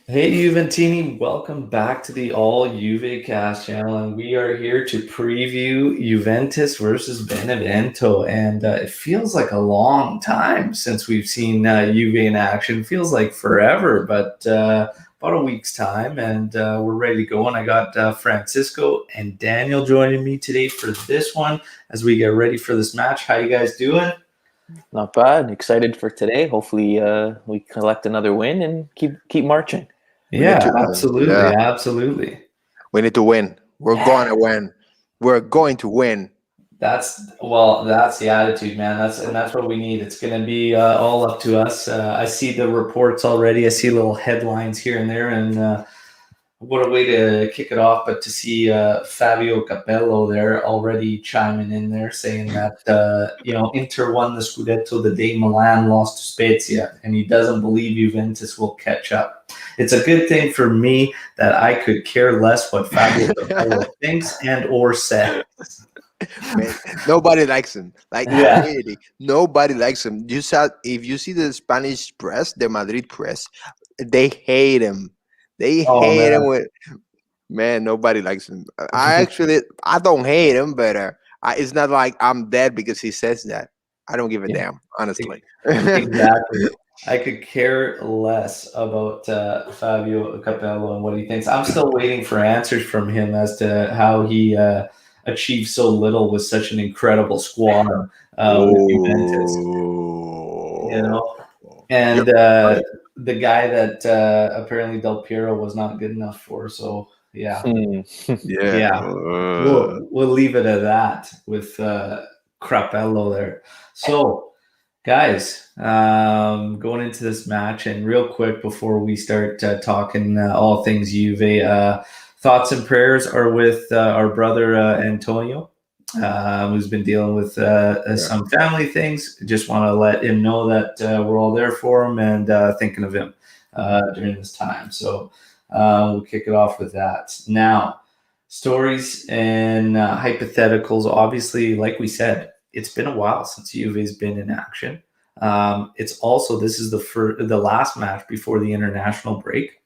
Hey Juventini, welcome back to the All Juve Cast channel, and we are here to preview Juventus versus Benevento. And it feels like a long time since we've seen Juve in action. Feels like forever, but about a week's time, and we're ready to go. And I got Francisco and Daniel joining me today for this one as we get ready for this match. How you guys doing? Not bad. Excited for today. Hopefully, we collect another win and keep marching. We need Yeah, to, absolutely, yeah, absolutely. we need to win. We're going to win. We're going to win. That's the attitude, man. That's what we need. It's going to be all up to us. I see the reports already. I see little headlines here and there, and what a way to kick it off. But to see Fabio Capello there already chiming in there, saying that Inter won the Scudetto the day Milan lost to Spezia, and he doesn't believe Juventus will catch up. It's a good thing for me that I could care less what Fabio Capello thinks and or says. Man, nobody likes him. Like Yeah. really, nobody likes him. You saw if you see the Spanish press, the Madrid press, they hate him. They Oh hate him man. with man. Nobody likes him. I don't hate him, but it's not like I'm dead because he says that. I don't give a Yeah, damn, honestly. exactly. I could care less about Fabio Capello and what he thinks. I'm still waiting for answers from him as to how he achieved so little with such an incredible squad with Juventus. You Oh, know, and you're right. the guy that apparently Del Piero was not good enough for. So yeah, Hmm. Yeah. yeah, we'll leave it at that with Crapello there. So, guys, going into this match, and real quick before we start talking all things Juve, thoughts and prayers are with our brother Antonio, who's been dealing with Yeah. some family things. Just want to let him know that we're all there for him and thinking of him during this time. So we'll kick it off with that. Now, stories and hypotheticals. Obviously, like we said, it's been a while since Juve's been in action. It's also this is the last match before the international break,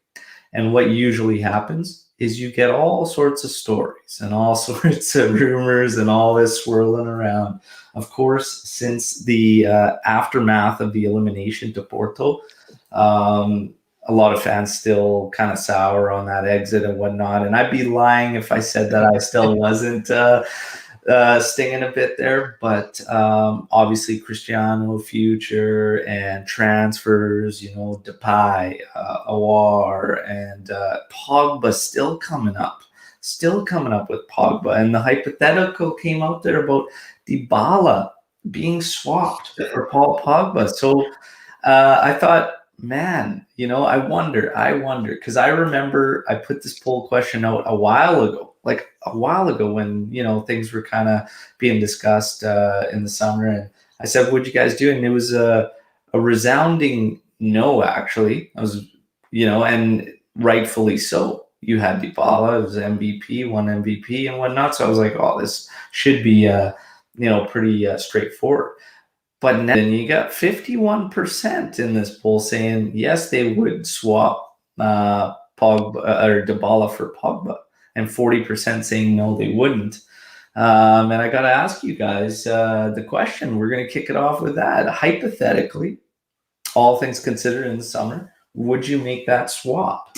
and what usually happens is you get all sorts of stories and all sorts of rumors and all this swirling around. Of course, since the aftermath of the elimination to Porto, a lot of fans still kind of sour on that exit and whatnot. And I'd be lying if I said that I still wasn't stinging a bit there. But obviously, Cristiano future and transfers, Depay, Awar, and Pogba still coming up with Pogba. And the hypothetical came out there about Dybala being swapped for Paul Pogba. So I thought, man, I wonder, because I remember I put this poll question out like a while ago when, things were kind of being discussed in the summer. And I said, what'd you guys do? And it was a resounding no, actually. I was, and rightfully so. You had Dybala, it was MVP, won MVP and whatnot. So I was like, oh, this should be, pretty straightforward. But then you got 51% in this poll saying yes, they would swap Pogba or Dybala for Pogba, and 40% saying no, they wouldn't. And I got to ask you guys the question. We're going to kick it off with that. Hypothetically, all things considered in the summer, would you make that swap?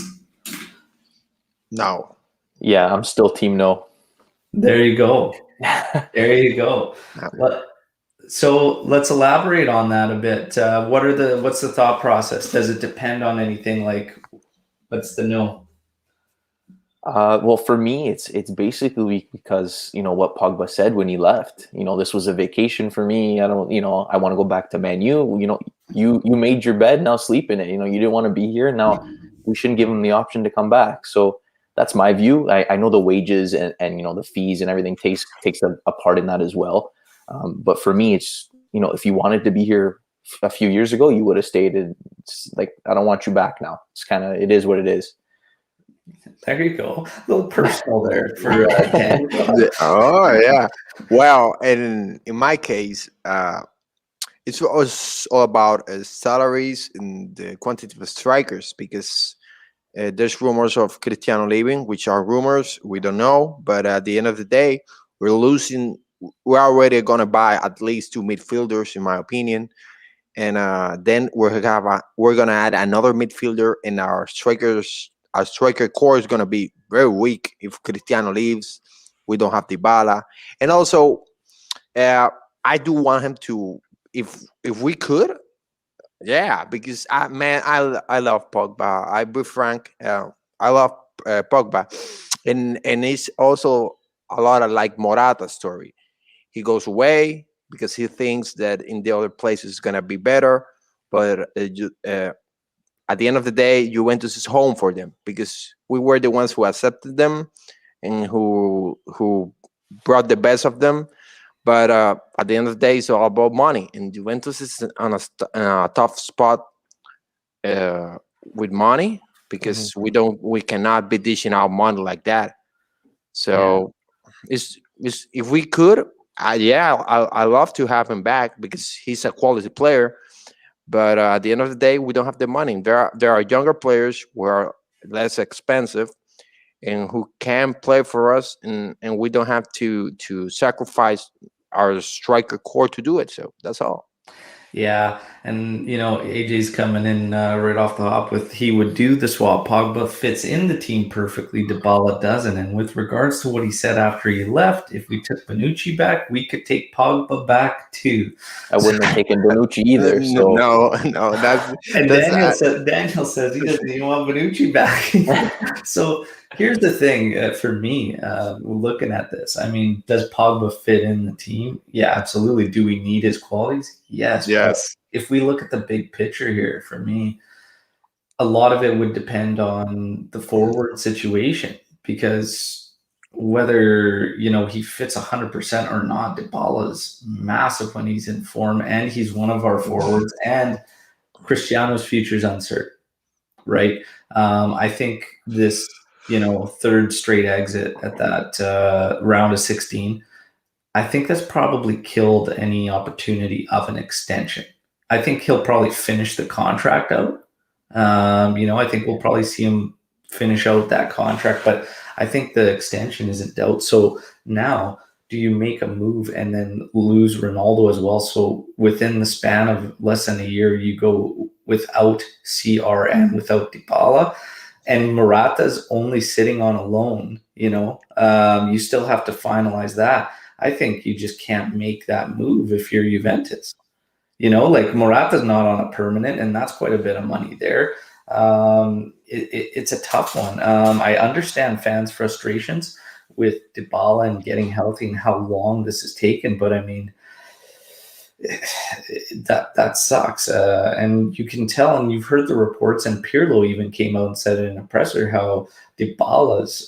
No. Yeah, I'm still team no. There you go. There you go. But so let's elaborate on that a bit. What's the thought process? Does it depend on anything? Like, what's the no? Well, for me, it's basically because what Pogba said when he left. This was a vacation for me. I don't, I want to go back to Man U. You made your bed, now sleep in it. You didn't want to be here. Now we shouldn't give him the option to come back. So that's my view. I know the wages and the fees and everything takes a part in that as well. But for me, it's if you wanted to be here a few years ago, you would have stayed. It's like I don't want you back now. It is what it is. There you go. A little personal there for Dan. Oh yeah. Well, and in my case, it's all about salaries and the quantity of strikers because There's rumors of Cristiano leaving, which are rumors. We don't know. But at the end of the day, we're losing. We're already going to buy at least two midfielders, in my opinion. And then we're going to add another midfielder, and our striker core is going to be very weak if Cristiano leaves. We don't have Dybala. And also, uh, I do want him to, if we could, yeah, because I love Pogba. I be frank, I love Pogba, and it's also a lot of like Morata's story. He goes away because he thinks that in the other place is gonna be better, but at the end of the day, Juventus is home for them because we were the ones who accepted them and who brought the best of them. But at the end of the day, it's all about money, and Juventus is on a tough spot with money because we cannot be dishing out money like that. So it's if we could, I love to have him back because he's a quality player. But at the end of the day, we don't have the money. There are younger players who are less expensive and who can play for us, and we don't have to sacrifice our striker core to do it. So that's all. Yeah, and AJ's coming in right off the hop with he would do the swap. Pogba fits in the team perfectly. Dybala doesn't. And with regards to what he said after he left, if we took Bonucci back, we could take Pogba back too. I wouldn't have taken Bonucci either. So No, And that's Daniel says he doesn't even want Bonucci back. So here's the thing for me, looking at this. I mean, does Pogba fit in the team? Yeah, absolutely. Do we need his qualities? Yes. yes. If we look at the big picture here, for me, a lot of it would depend on the forward situation because whether he fits 100% or not, Dybala is massive when he's in form, and he's one of our forwards, and Cristiano's future is uncertain, right? I think this third straight exit at that round of 16, I think that's probably killed any opportunity of an extension. I think he'll probably finish the contract out. I think we'll probably see him finish out that contract, but I think the extension is in doubt. So now, do you make a move and then lose Ronaldo as well? So within the span of less than a year, you go without CR and without Dybala, and Morata's only sitting on a loan. You still have to finalize that. I think you just can't make that move if you're Juventus. Like Morata's not on a permanent, and that's quite a bit of money there. It's a tough one. I understand fans' frustrations with Dybala and getting healthy and how long this has taken, but I mean, that sucks. And you can tell, and you've heard the reports, and Pirlo even came out and said it in a presser, how Dybala's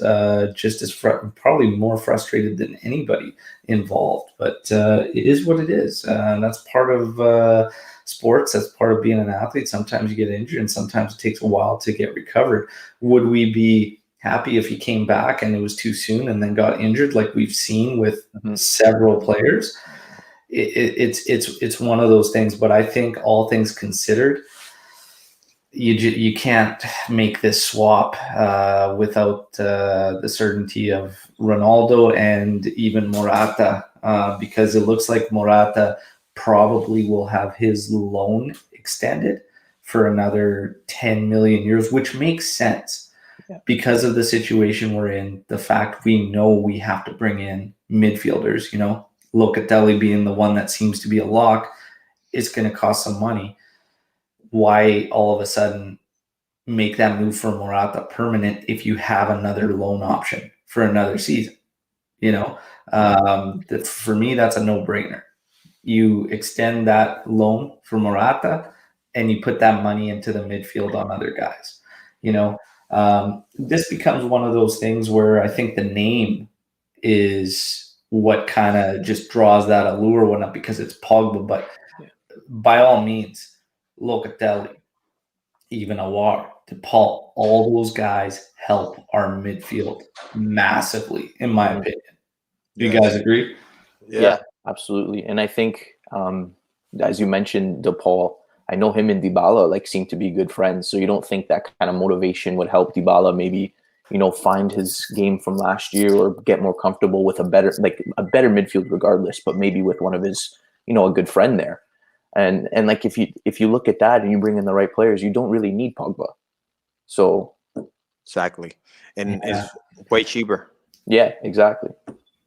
just as probably more frustrated than anybody involved. But it is what it is. That's part of sports. That's part of being an athlete. Sometimes you get injured, and sometimes it takes a while to get recovered. Would we be happy if he came back and it was too soon and then got injured, like we've seen with several players? It's one of those things, but I think all things considered, you can't make this swap without the certainty of Ronaldo and even Morata, because it looks like Morata probably will have his loan extended for another 10 million euros, which makes sense because of the situation we're in. The fact we know we have to bring in midfielders, Locatelli being the one that seems to be a lock, it's going to cost some money. Why all of a sudden make that move for Morata permanent if you have another loan option for another season? For me, that's a no-brainer. You extend that loan for Morata and you put that money into the midfield on other guys. This becomes one of those things where I think the name is what kind of just draws that allure one up because it's Pogba, but by all means, Locatelli, even Aouar, DePaul, all those guys help our midfield massively, in my opinion. Do you guys agree? Yeah, absolutely. And I think, as you mentioned, DePaul, I know him and Dybala like seem to be good friends. So you don't think that kind of motivation would help Dybala maybe, find his game from last year or get more comfortable with a better midfield regardless, but maybe with one of his, a good friend there. And like if you look at that and you bring in the right players, you don't really need Pogba. So Exactly. And it's way cheaper. yeah, exactly.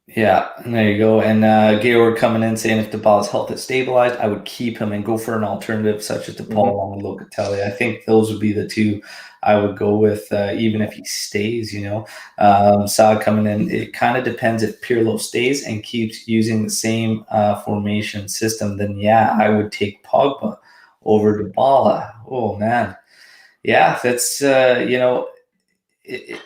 Yeah, and there you go. And Georg coming in saying if Dybala's health is stabilized, I would keep him and go for an alternative such as DePaul along with Locatelli. I think those would be the two I would go with, even if he stays. Saad coming in. It kind of depends if Pirlo stays and keeps using the same formation system. Then yeah, I would take Pogba over Dybala. Oh man, yeah, that's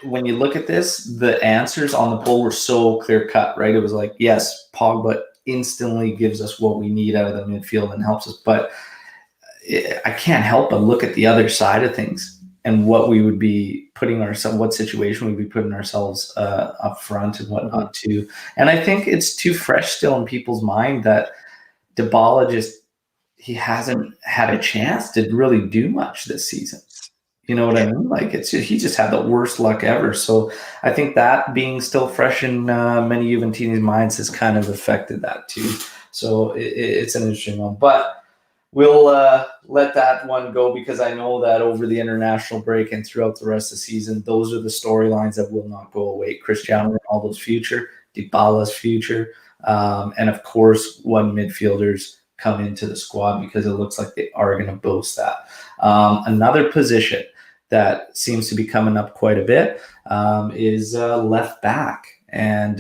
when you look at this, the answers on the poll were so clear cut, right? It was like, yes, Pogba instantly gives us what we need out of the midfield and helps us. But I can't help but look at the other side of things and what we would be putting ourselves, what situation we'd be putting ourselves up front and whatnot too. And I think it's too fresh still in people's mind that Dybala he hasn't had a chance to really do much this season. You know what I mean? Like he just had the worst luck ever. So I think that being still fresh in many Juventini's minds has kind of affected that too. So it's an interesting one, but we'll let that one go because I know that over the international break and throughout the rest of the season, those are the storylines that will not go away. Cristiano Ronaldo's future, Dybala's future, and of course, one midfielders come into the squad because it looks like they are going to boast that. Another position that seems to be coming up quite a bit is left back. And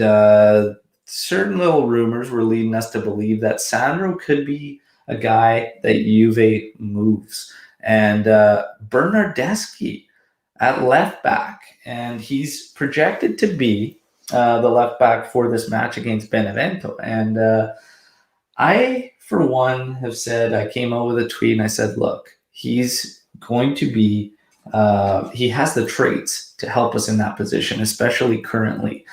certain little rumors were leading us to believe that Sandro could be a guy that Juve moves. And Bernardeschi at left back. And he's projected to be the left back for this match against Benevento. And I, for one, have said, I came out with a tweet and I said, look, he's going to be he has the traits to help us in that position, especially currently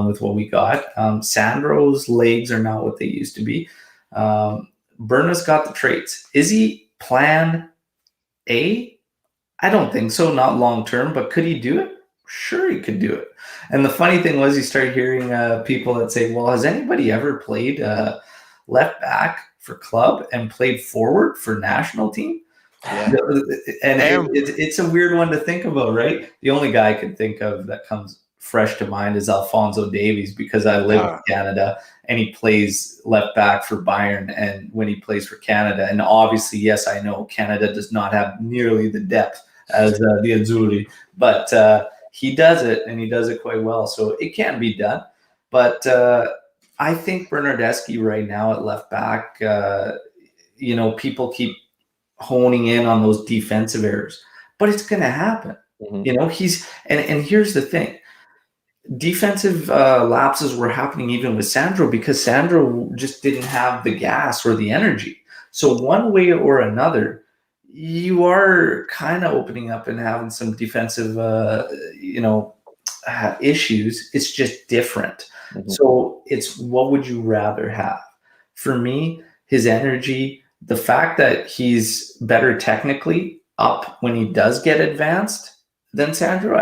with what we got. Sandro's legs are not what they used to be. Berna's got the traits. Is he plan A? I don't think so, not long term, but could he do it? Sure, he could do it. And the funny thing was, you start hearing people that say, well, has anybody ever played left back for club and played forward for national team? Yeah. And it's a weird one to think about, right? The only guy I can think of that comes fresh to mind is Alphonso Davies, because I live in Canada and he plays left back for Bayern, and when he plays for Canada, and obviously, yes, I know Canada does not have nearly the depth as the Azzurri, but he does it, and he does it quite well, so it can be done. But I think Bernardeschi right now at left back, people keep honing in on those defensive errors, but it's going to happen. He's and here's the thing: defensive lapses were happening even with Sandro because Sandro just didn't have the gas or the energy. So one way or another, you are kind of opening up and having some defensive, issues. It's just different. So it's, what would you rather have? For me, his energy. The fact that he's better technically up when he does get advanced than Sandro,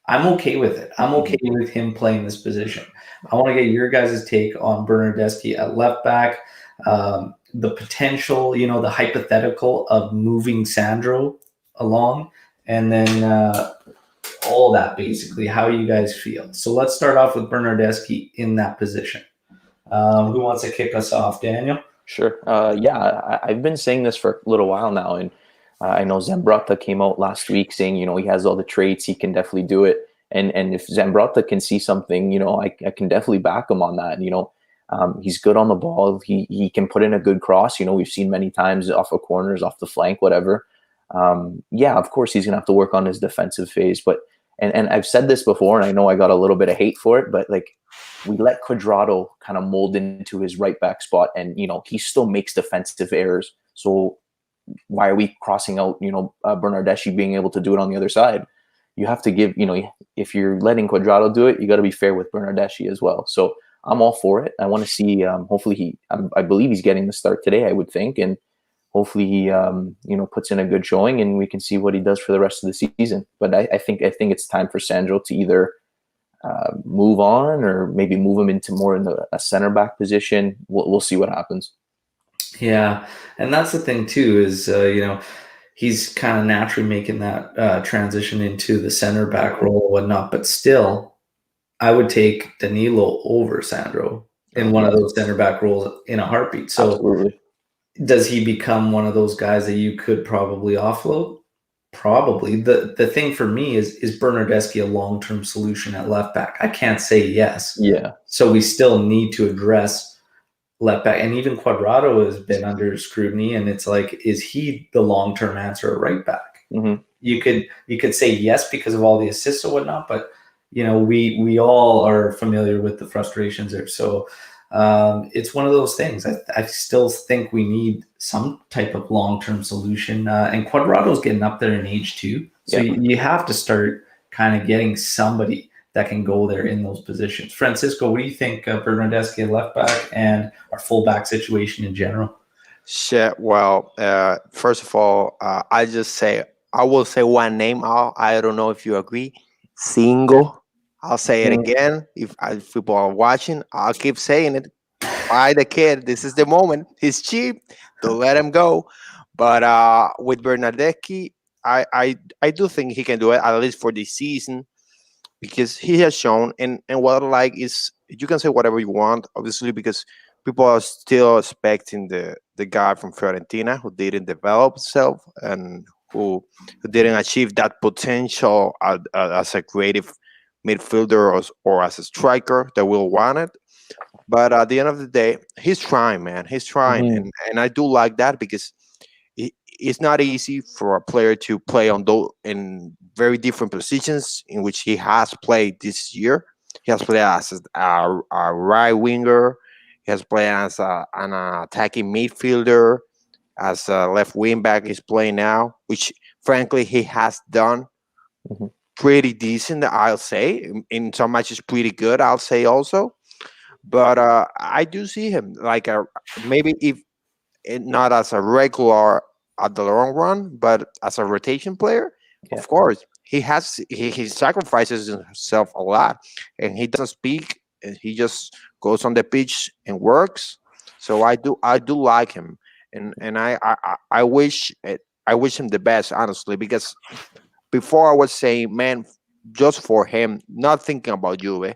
I'm okay with it. I'm okay with him playing this position. I want to get your guys' take on Bernardeschi at left back, the potential, the hypothetical of moving Sandro along, and then all that basically, how you guys feel. So let's start off with Bernardeschi in that position. Who wants to kick us off, Daniel? Sure. I've been saying this for a little while now, and I know Zambrotta came out last week saying, he has all the traits, he can definitely do it. And if Zambrotta can see something, I can definitely back him on that. He's good on the ball. He can put in a good cross. We've seen many times off of corners, off the flank, whatever. Of course he's gonna have to work on his defensive phase, but and I've said this before, and I know I got a little bit of hate for it, but like, we let Cuadrado kind of mold into his right back spot, and he still makes defensive errors. So why are we crossing out Bernardeschi being able to do it on the other side? You have to give, if you're letting Cuadrado do it, you got to be fair with Bernardeschi as well. So I'm all for it. I want to see. Hopefully I believe he's getting the start today, I would think, and hopefully he puts in a good showing, and we can see what he does for the rest of the season. But I think it's time for Sandro to either move on or maybe move him into more in a center back position. We'll see what happens. Yeah, and that's the thing too is he's kind of naturally making that transition into the center back role and whatnot, but still, I would take Danilo over Sandro in one of those center back roles in a heartbeat. So Absolutely. does he become one of those guys that you could probably offload? Probably. The thing for me is Bernardeschi a long-term solution at left back? I can't say yes. Yeah. So we still need to address left back, and even Cuadrado has been under scrutiny, and it's like, is he the long-term answer at right back? Mm-hmm. You could say yes because of all the assists or whatnot, but we all are familiar with the frustrations there. So it's one of those things. I still think we need some type of long-term solution, and Cuadrado's getting up there in age too, so you have to start kind of getting somebody that can go there in those positions. Francisco, what do you think of Bernardeschi at left back and our fullback situation in general? Shit. Well, first of all, I will say one name. I don't know if you agree. Single. I'll say it again. If people are watching, I'll keep saying it. Buy the kid. This is the moment. He's cheap. Don't let him go. But with Bernardeschi, I do think he can do it, at least for this season, because he has shown, and what I like is, you can say whatever you want, obviously, because people are still expecting the guy from Fiorentina who didn't develop himself and who didn't achieve that potential as a creative midfielder or as a striker that we'll want it. But at the end of the day, he's trying, man. He's trying, and I do like that, because it's not easy for a player to play in very different positions in which he has played this year. He has played as a right winger. He has played as an attacking midfielder, as a left wing back he's playing now, which frankly he has done pretty decent, I'll say. In some matches, pretty good, I'll say also. But I do see him like maybe if not as a regular at the long run, but as a rotation player. Of course, he sacrifices himself a lot, and he doesn't speak, and he just goes on the pitch and works. So I do like him, and I wish him the best, honestly, because before I was saying, man, just for him, not thinking about Juve,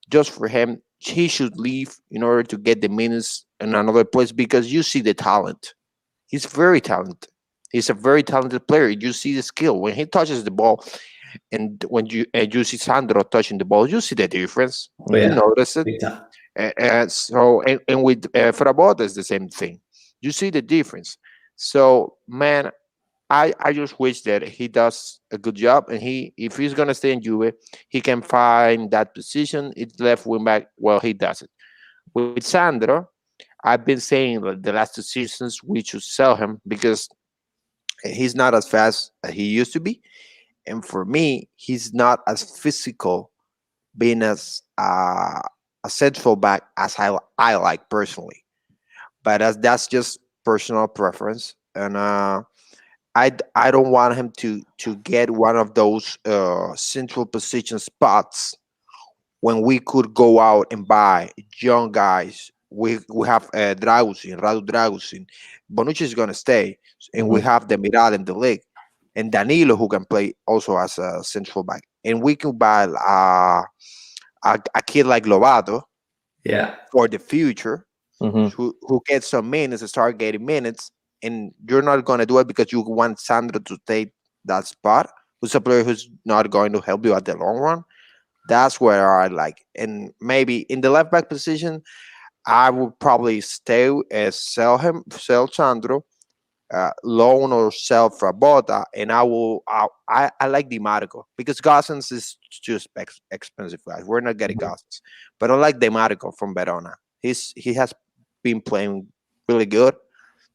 just for him, he should leave in order to get the minutes in another place, because you see the talent. He's very talented. He's a very talented player. You see the skill when he touches the ball, and when you see Sandro touching the ball, you see the difference. You notice it. And with Frabotta is the same thing. You see the difference. So, man, I just wish that he does a good job, and if he's gonna stay in Juve, he can find that position. It's left wing back. Well, he does it. With Sandro, I've been saying that the last 2 seasons we should sell him, because he's not as fast as he used to be, and for me, he's not as physical, being as a central back as I like personally. But that's just personal preference, and I don't want him to get one of those central position spots when we could go out and buy young guys. We have Radu Dragusin. Bonucci is going to stay, and we have the Miral in the league, and Danilo, who can play also as a central back. And we can buy a kid like Lovato for the future, who gets some minutes and start getting minutes. And you're not going to do it because you want Sandro to take that spot, who's a player who's not going to help you at the long run. That's where I like. And maybe in the left back position, I would probably sell Sandro, loan or sell Frabotta, and I like Di Marco, because Gosens is just expensive, guys. We're not getting Gosens, but I like Di Marco from Verona. He has been playing really good.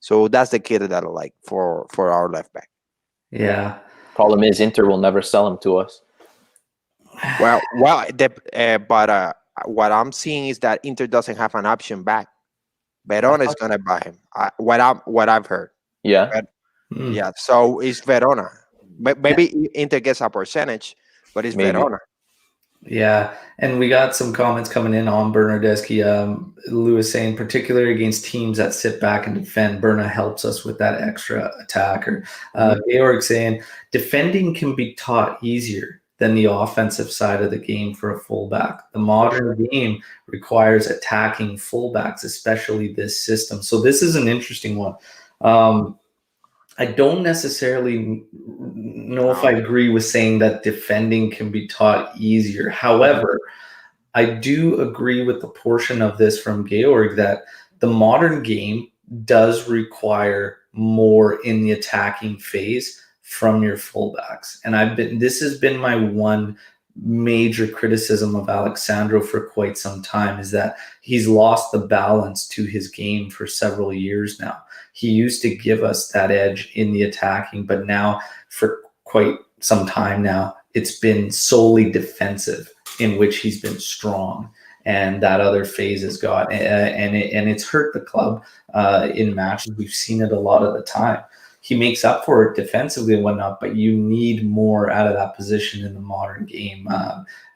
So that's the kid that I like for our left back. Yeah. Problem is, Inter will never sell him to us. Well, but what I'm seeing is that Inter doesn't have an option back. Verona is gonna buy him. What I've heard. Yeah. Hmm. Yeah, so it's Verona. Maybe Inter gets a percentage, but it's Maybe. Verona. Yeah, and we got some comments coming in on Bernardeschi. Lewis saying, particularly against teams that sit back and defend, Berna helps us with that extra attacker. Georg saying, defending can be taught easier than the offensive side of the game for a fullback. The modern game requires attacking fullbacks, especially this system. So this is an interesting one. I don't necessarily know if I agree with saying that defending can be taught easier. However, I do agree with the portion of this from Georg that the modern game does require more in the attacking phase from your fullbacks. And this has been my one major criticism of Alexandro for quite some time, is that he's lost the balance to his game for several years now. He used to give us that edge in the attacking, but now for quite some time now, it's been solely defensive in which he's been strong. And that other phase has got, and it's hurt the club in matches. We've seen it a lot of the time. He makes up for it defensively and whatnot, but you need more out of that position in the modern game.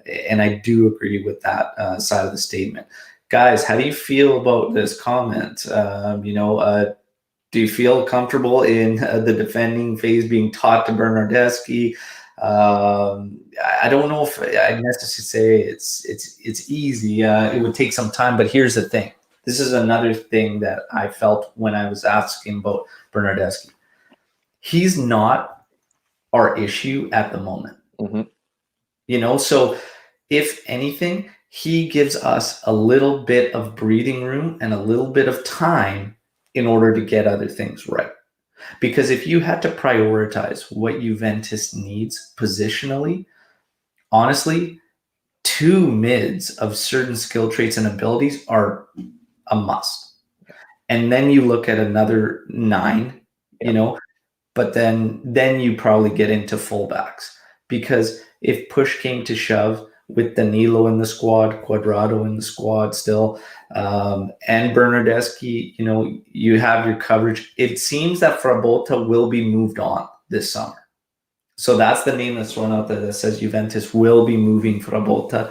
And I do agree with that side of the statement. Guys, how do you feel about this comment? Do you feel comfortable in the defending phase being taught to Bernardeschi? I don't know if I necessarily say it's easy. It would take some time, but here's the thing. This is another thing that I felt when I was asking about Bernardeschi. He's not our issue at the moment. So if anything, he gives us a little bit of breathing room and a little bit of time in order to get other things right. Because if you had to prioritize what Juventus needs positionally, honestly, 2 mids of certain skill traits and abilities are a must. And then you look at another 9, but then you probably get into fullbacks. Because if push came to shove, with Danilo in the squad, Quadrado in the squad still, and Bernardeschi, you have your coverage. It seems that Frabotta will be moved on this summer. So that's the name that's thrown out there that says Juventus will be moving Frabotta.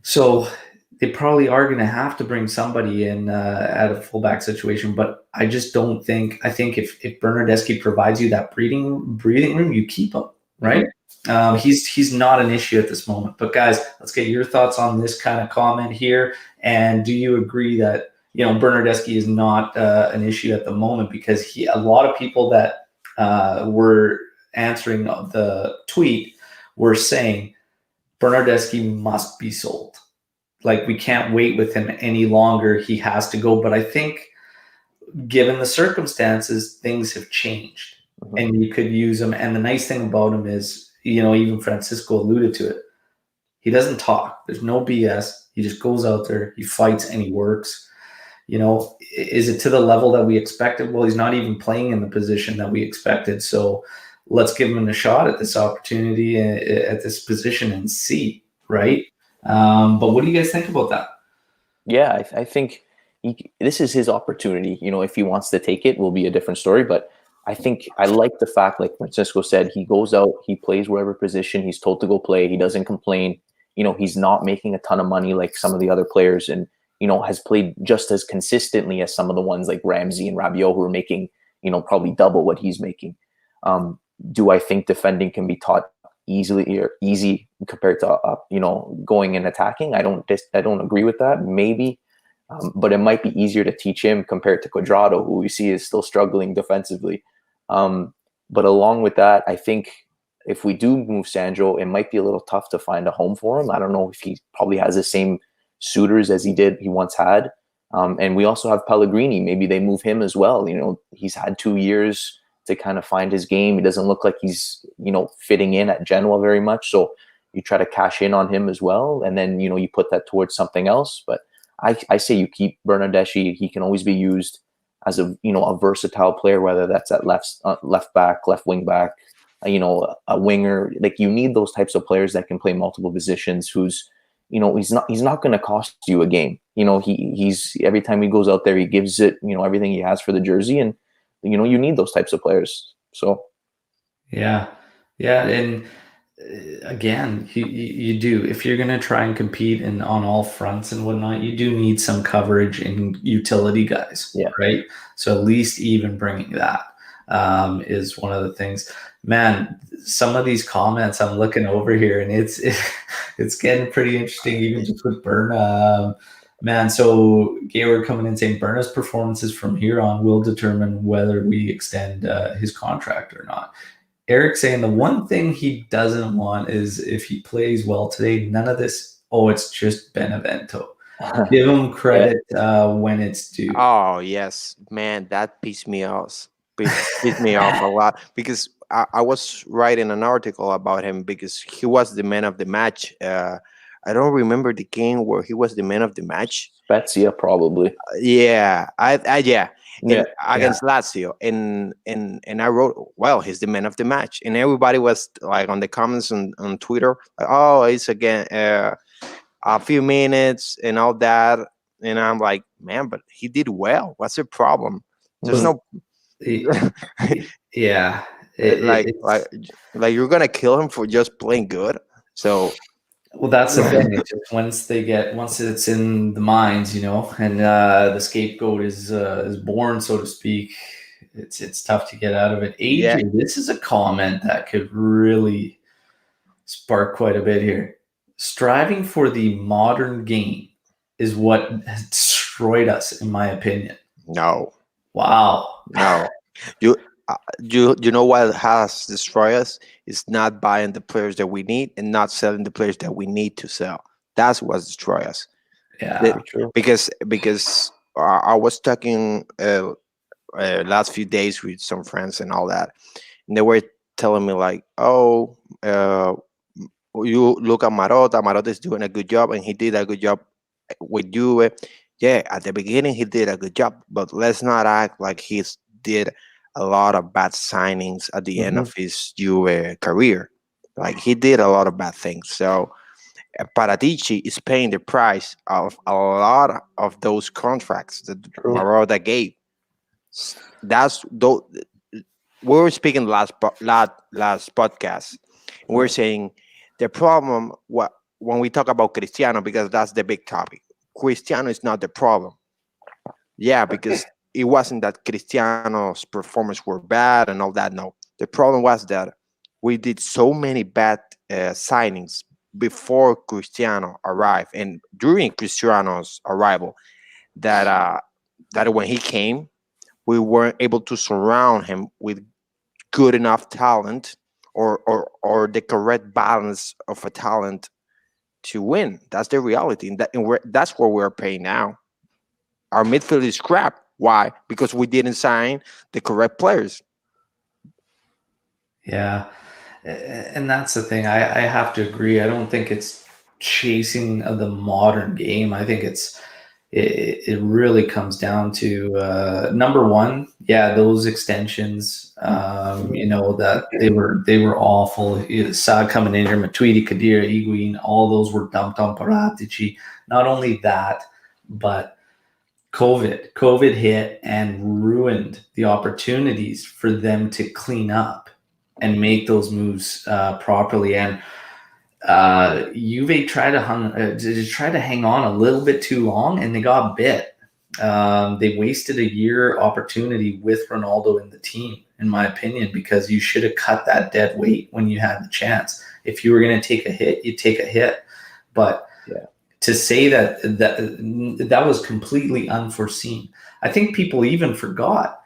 So they probably are going to have to bring somebody in at a fullback situation, but I just don't think. I think if Bernardeschi provides you that breathing room, you keep him, right? He's not an issue at this moment. But guys, let's get your thoughts on this kind of comment here. And do you agree that Bernardeschi is not an issue at the moment? Because a lot of people that were answering the tweet were saying Bernardeschi must be sold. Like, we can't wait with him any longer. He has to go. But I think, given the circumstances, things have changed, and you could use him. And the nice thing about him is, even Francisco alluded to it. He doesn't talk. There's no BS. He just goes out there, he fights, and he works. Is it to the level that we expected? Well, he's not even playing in the position that we expected. So let's give him a shot at this opportunity at this position and see, right? But what do you guys think about that? Yeah, I think this is his opportunity. If he wants to take it, will be a different story. But I think I like the fact, like Francisco said, he goes out, he plays wherever position he's told to go play. He doesn't complain. He's not making a ton of money like some of the other players, and has played just as consistently as some of the ones like Ramsey and Rabiot, who are making probably double what he's making. Do I think defending can be taught easy compared to going and attacking? I don't agree with that. Maybe. But it might be easier to teach him compared to Quadrado, who we see is still struggling defensively. But along with that, I think if we do move Sandro, it might be a little tough to find a home for him. I don't know if he probably has the same suitors as he once had. And we also have Pellegrini. Maybe they move him as well. He's had 2 years to kind of find his game. He doesn't look like he's, fitting in at Genoa very much. So you try to cash in on him as well. And then, you put that towards something else. But I say you keep Bernardeschi. He can always be used as a versatile player, whether that's at left back, left wing back, a winger. Like, you need those types of players that can play multiple positions. Who's he's not going to cost you a game. He's every time he goes out there, he gives it everything he has for the jersey, and you need those types of players. So Yeah, and again, you do, if you're going to try and compete on all fronts and whatnot, you do need some coverage and utility guys, Yeah. right? So at least even bringing that is one of the things. Man, some of these comments I'm looking over here, and it's getting pretty interesting, even just with Berna. Man, so Gaylord coming in saying Berna's performances from here on will determine whether we extend his contract or not. Eric saying the one thing he doesn't want is if he plays well today, none of this, oh, it's just Benevento. Give him credit when it's due. Oh yes, man, that pissed me off. Pissed me off a lot because I was writing an article about him because he was the man of the match. I don't remember the game where he was the man of the match. Spezia probably. Yeah, yeah. Yeah. Against Lazio, and I wrote, well, he's the man of the match, and everybody was like on the comments on Twitter, like, oh, it's again a few minutes and all that, and I'm like, man, but he did well. What's the problem? There's no Yeah, like you're gonna kill him for just playing good. So well, that's the thing. It's just once it's in the minds, and the scapegoat is born, so to speak. It's tough to get out of it. AJ, Yeah. this is a comment that could really spark quite a bit here. Striving for the modern game is what has destroyed us, in my opinion. no, Wow. you you know what has destroyed us is not buying the players that we need and not selling the players that we need to sell. That's what's destroyed us. Yeah. Because I was talking last few days with some friends and all that, and they were telling me like, oh, you look at Marotta. Marotta is doing a good job, and he did a good job with Juve. Yeah, at the beginning he did a good job, but let's not act like he's did a lot of bad signings at the end of his Juve career. Like he did a lot of bad things. So Paratici is paying the price of a lot of those contracts that Marotta gave. That's though we were speaking last podcast. And we're saying the problem when we talk about Cristiano, because that's the big topic. Cristiano is not the problem. Yeah, because it wasn't that Cristiano's performance were bad and all that. No, the problem was that we did so many bad signings before Cristiano arrived and during Cristiano's arrival that that when he came, we weren't able to surround him with good enough talent or the correct balance of a talent to win. That's the reality, and that's what we're paying now. Our midfield is crap. Why? Because we didn't sign the correct players. Yeah, and that's the thing. I have to agree. I don't think it's chasing the modern game. I think it really comes down to number one, those extensions. That they were awful. Sa coming in here, Matuidi, Kadira, Higuain, all those were dumped on Paratici. Not only that, but COVID hit and ruined the opportunities for them to clean up and make those moves properly. And Juve tried to hang on a little bit too long, and they got bit. They wasted a year opportunity with Ronaldo in the team, in my opinion, because you should have cut that dead weight when you had the chance. If you were going to take a hit, you take a hit. But to say that was completely unforeseen. I think people even forgot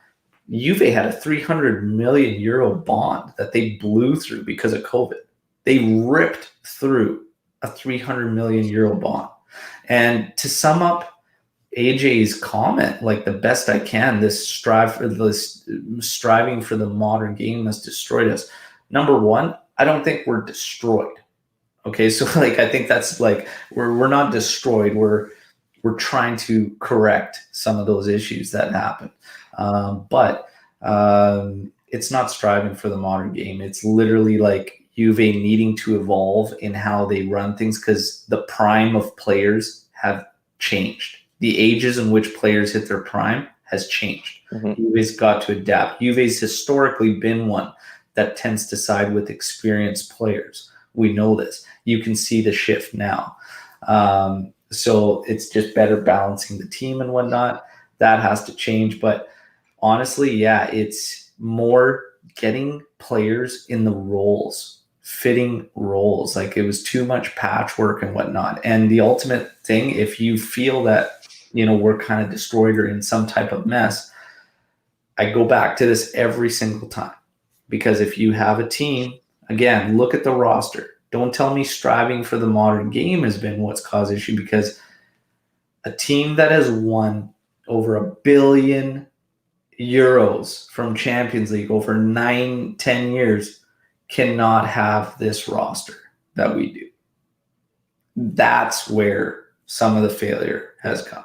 Juve had a 300 million euro bond that they blew through because of COVID. They ripped through a 300 million euro bond. And to sum up AJ's comment, like the best I can, this striving for the modern game has destroyed us. Number one, I don't think we're destroyed. Okay, so like I think that's like we're not destroyed. We're trying to correct some of those issues that happen, but it's not striving for the modern game. It's literally like Juve needing to evolve in how they run things because the prime of players have changed. The ages in which players hit their prime has changed. Mhm. Juve's got to adapt. Juve's historically been one that tends to side with experienced players. We know this. You can see the shift now. So it's just better balancing the team and whatnot. That has to change. But honestly, yeah, it's more getting players in the roles, fitting roles. Like, it was too much patchwork and whatnot. And the ultimate thing, if you feel that, we're kind of destroyed or in some type of mess, I go back to this every single time. Because if you have a team, again, look at the roster. Don't tell me striving for the modern game has been what's caused issue, because a team that has won over €1 billion from Champions League over 9-10 years cannot have this roster that we do. That's where some of the failure has come.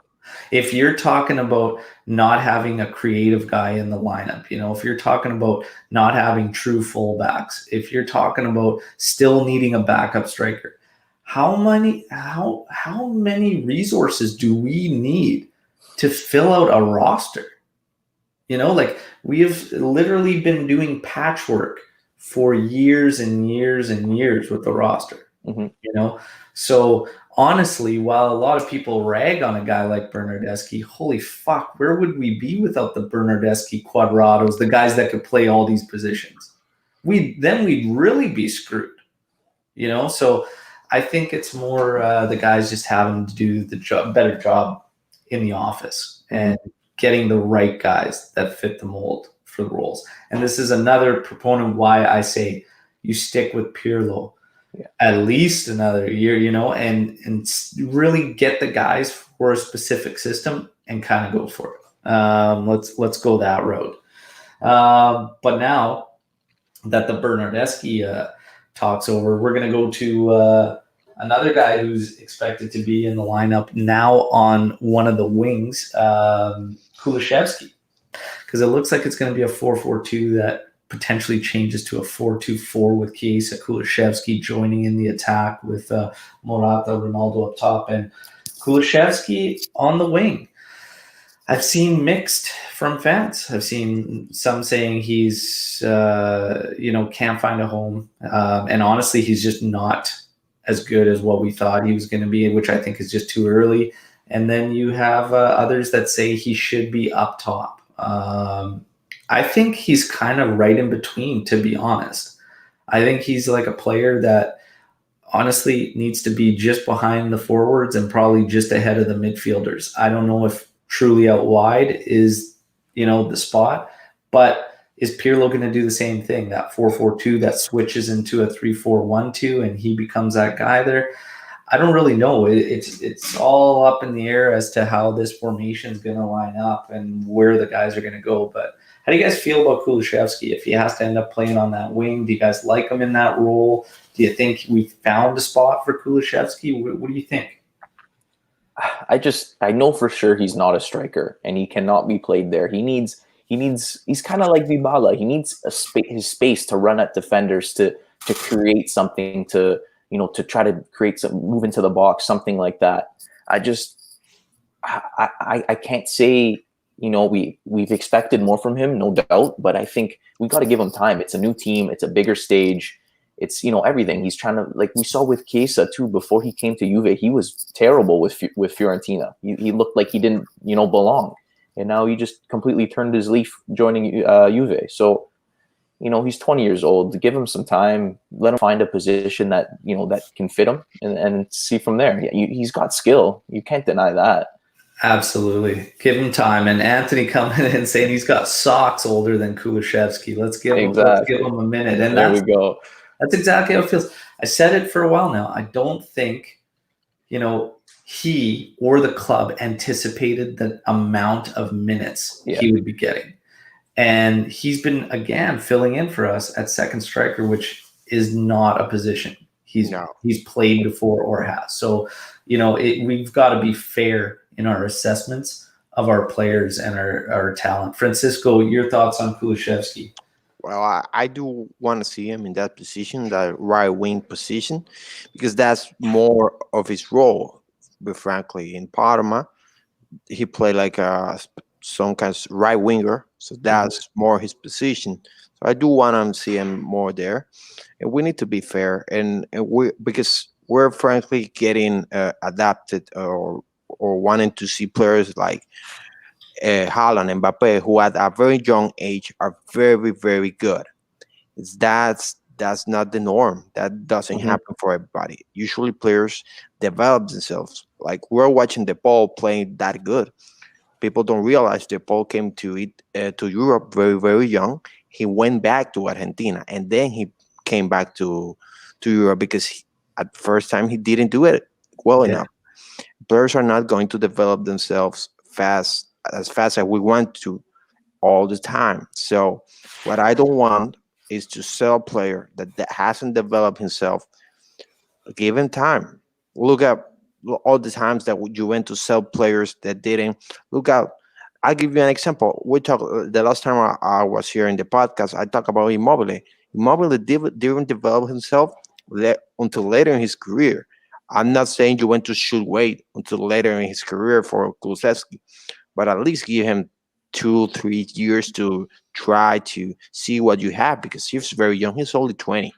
If you're talking about not having a creative guy in the lineup, if you're talking about not having true fullbacks, if you're talking about still needing a backup striker, how many resources do we need to fill out a roster? Like, we have literally been doing patchwork for years and years and years with the roster. So honestly, while a lot of people rag on a guy like Bernardeschi, holy fuck, where would we be without the Bernardeschi Quadrados, the guys that could play all these positions? We'd really be screwed. So I think it's more the guys just having to do the better job in the office and getting the right guys that fit the mold for the roles. And this is another proponent why I say you stick with Pirlo at least another year, and really get the guys for a specific system and kind of go for it. Let's go that road. But now that the Bernardeschi talk's over, we're going to go to another guy who's expected to be in the lineup now on one of the wings, Kulusevski, because it looks like it's going to be a 4-4-2 that potentially changes to a 4-2-4 with Chiesa, Kulusevski joining in the attack with Morata, Ronaldo up top, and Kulusevski on the wing. I've seen mixed from fans. I've seen some saying he's, can't find a home. And honestly, he's just not as good as what we thought he was going to be, which I think is just too early. And then you have others that say he should be up top. I think he's kind of right in between, to be honest. I think he's like a player that honestly needs to be just behind the forwards and probably just ahead of the midfielders. I don't know if truly out wide is, the spot, but is Pirlo going to do the same thing, that 4-4-2 that switches into a 3-4-1-2 and he becomes that guy there? I don't really know. It's all up in the air as to how this formation is going to line up and where the guys are going to go. But how do you guys feel about Kulusevski if he has to end up playing on that wing? Do you guys like him in that role? Do you think we found a spot for Kulusevski? What do you think? I know for sure he's not a striker and he cannot be played there. He's kind of like Dybala. He needs his space to run at defenders, to create something, to try to create some move into the box, something like that. I can't say, we've expected more from him, no doubt, but I think we got to give him time. It's a new team. It's a bigger stage. It's, everything. He's trying to, like we saw with Chiesa too, before he came to Juve, he was terrible with Fiorentina. He looked like he didn't, belong. And now he just completely turned his leaf joining Juve. So, he's 20 years old. Give him some time. Let him find a position that, that can fit him and see from there. Yeah, he's got skill. You can't deny that. Absolutely. Give him time. And Anthony coming in and saying he's got socks older than Kulusevski. Let's give him a minute. And there we go. That's exactly how it feels. I said it for a while now. I don't think, he or the club anticipated the amount of minutes he would be getting. And he's been, again, filling in for us at second striker, which is not a position he's played before or has. So, we've got to be fair in our assessments of our players and our talent. Francisco, your thoughts on Kulusevski? Well, I do want to see him in that position, that right wing position, because that's more of his role. But frankly, in Parma, he played like a some kind of right winger, so that's more his position. So I do want to see him more there, and we need to be fair, and we because we're frankly getting adapted or wanting to see players like Haaland and Mbappe, who at a very young age are very, very good. That's not the norm. That doesn't happen for everybody. Usually, players develop themselves. Like we're watching the ball playing that good. People don't realize the ball came to Europe very, very young. He went back to Argentina, and then he came back to Europe because at first time he didn't do it well enough. Players are not going to develop themselves fast as we want to all the time. So what I don't want is to sell a player that hasn't developed himself. Give him time. Look at all the times that you went to sell players that didn't. Look out. I'll give you an example. We talked the last time I was here in the podcast. I talked about Immobile. Immobile didn't develop himself until later in his career. I'm not saying Juventus should wait until later in his career for Kulusevski, but at least give him 2-3 years to try to see what you have because he's very young. He's only 20.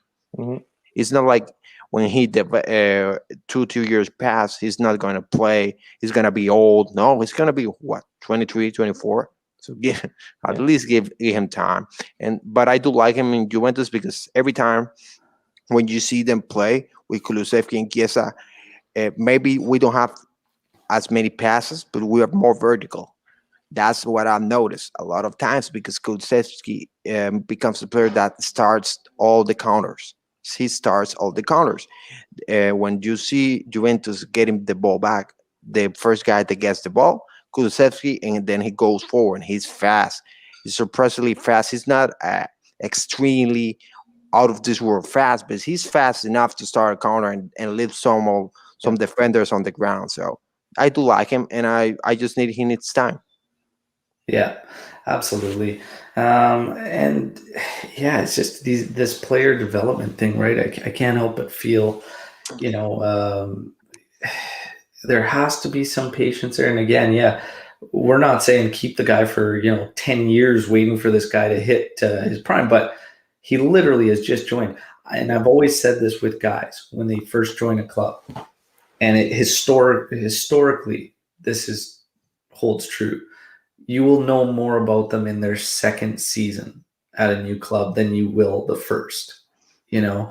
It's not like when 2 years pass, he's not going to play. He's going to be old. No, he's going to be what, 23, 24. So at least give him time. But I do like him in Juventus because every time when you see them play with Kulusevski and Chiesa, maybe we don't have as many passes, but we are more vertical. That's what I've noticed a lot of times because Kulusevski becomes the player that starts all the counters. He starts all the counters. When you see Juventus getting the ball back, the first guy that gets the ball, Kulusevski, and then he goes forward. He's fast. He's surprisingly fast. He's not extremely out of this world fast, but he's fast enough to start a counter and leave some defenders on the ground. So I do like him, and I just need he needs time. Yeah, absolutely. And yeah, it's just this player development thing, right? I can't help but feel, there has to be some patience there. And again, yeah, we're not saying keep the guy for 10 years waiting for this guy to hit his prime, but he literally has just joined. And I've always said this with guys when they first join a club, and historically this holds true. You will know more about them in their second season at a new club than you will the first. Very,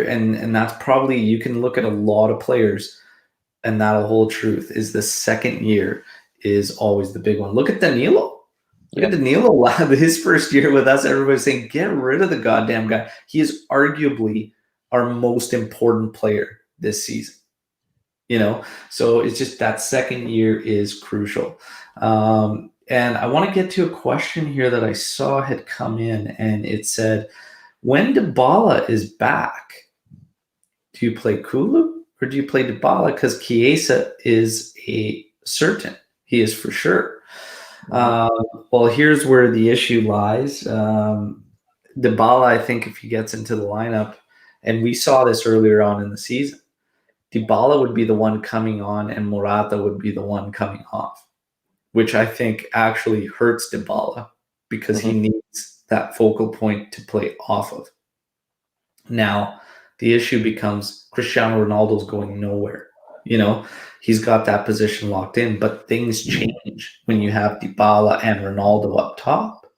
and that's probably, you can look at a lot of players, and that'll hold truth. Is the second year is always the big one. Look at Danilo. Look at Danilo. His first year with us, everybody's saying, get rid of the goddamn guy. He is arguably our most important player this season. So it's just that second year is crucial. And I want to get to a question here that I saw had come in, and it said, when Dybala is back, do you play Kulu or do you play Dybala? Because Chiesa is a certain. He is for sure. Well, here's where the issue lies. Dybala, I think if he gets into the lineup, and we saw this earlier on in the season, Dybala would be the one coming on and Morata would be the one coming off, which I think actually hurts Dybala because he needs that focal point to play off of. Now, the issue becomes Cristiano Ronaldo's going nowhere. He's got that position locked in, but things change when you have Dybala and Ronaldo up top,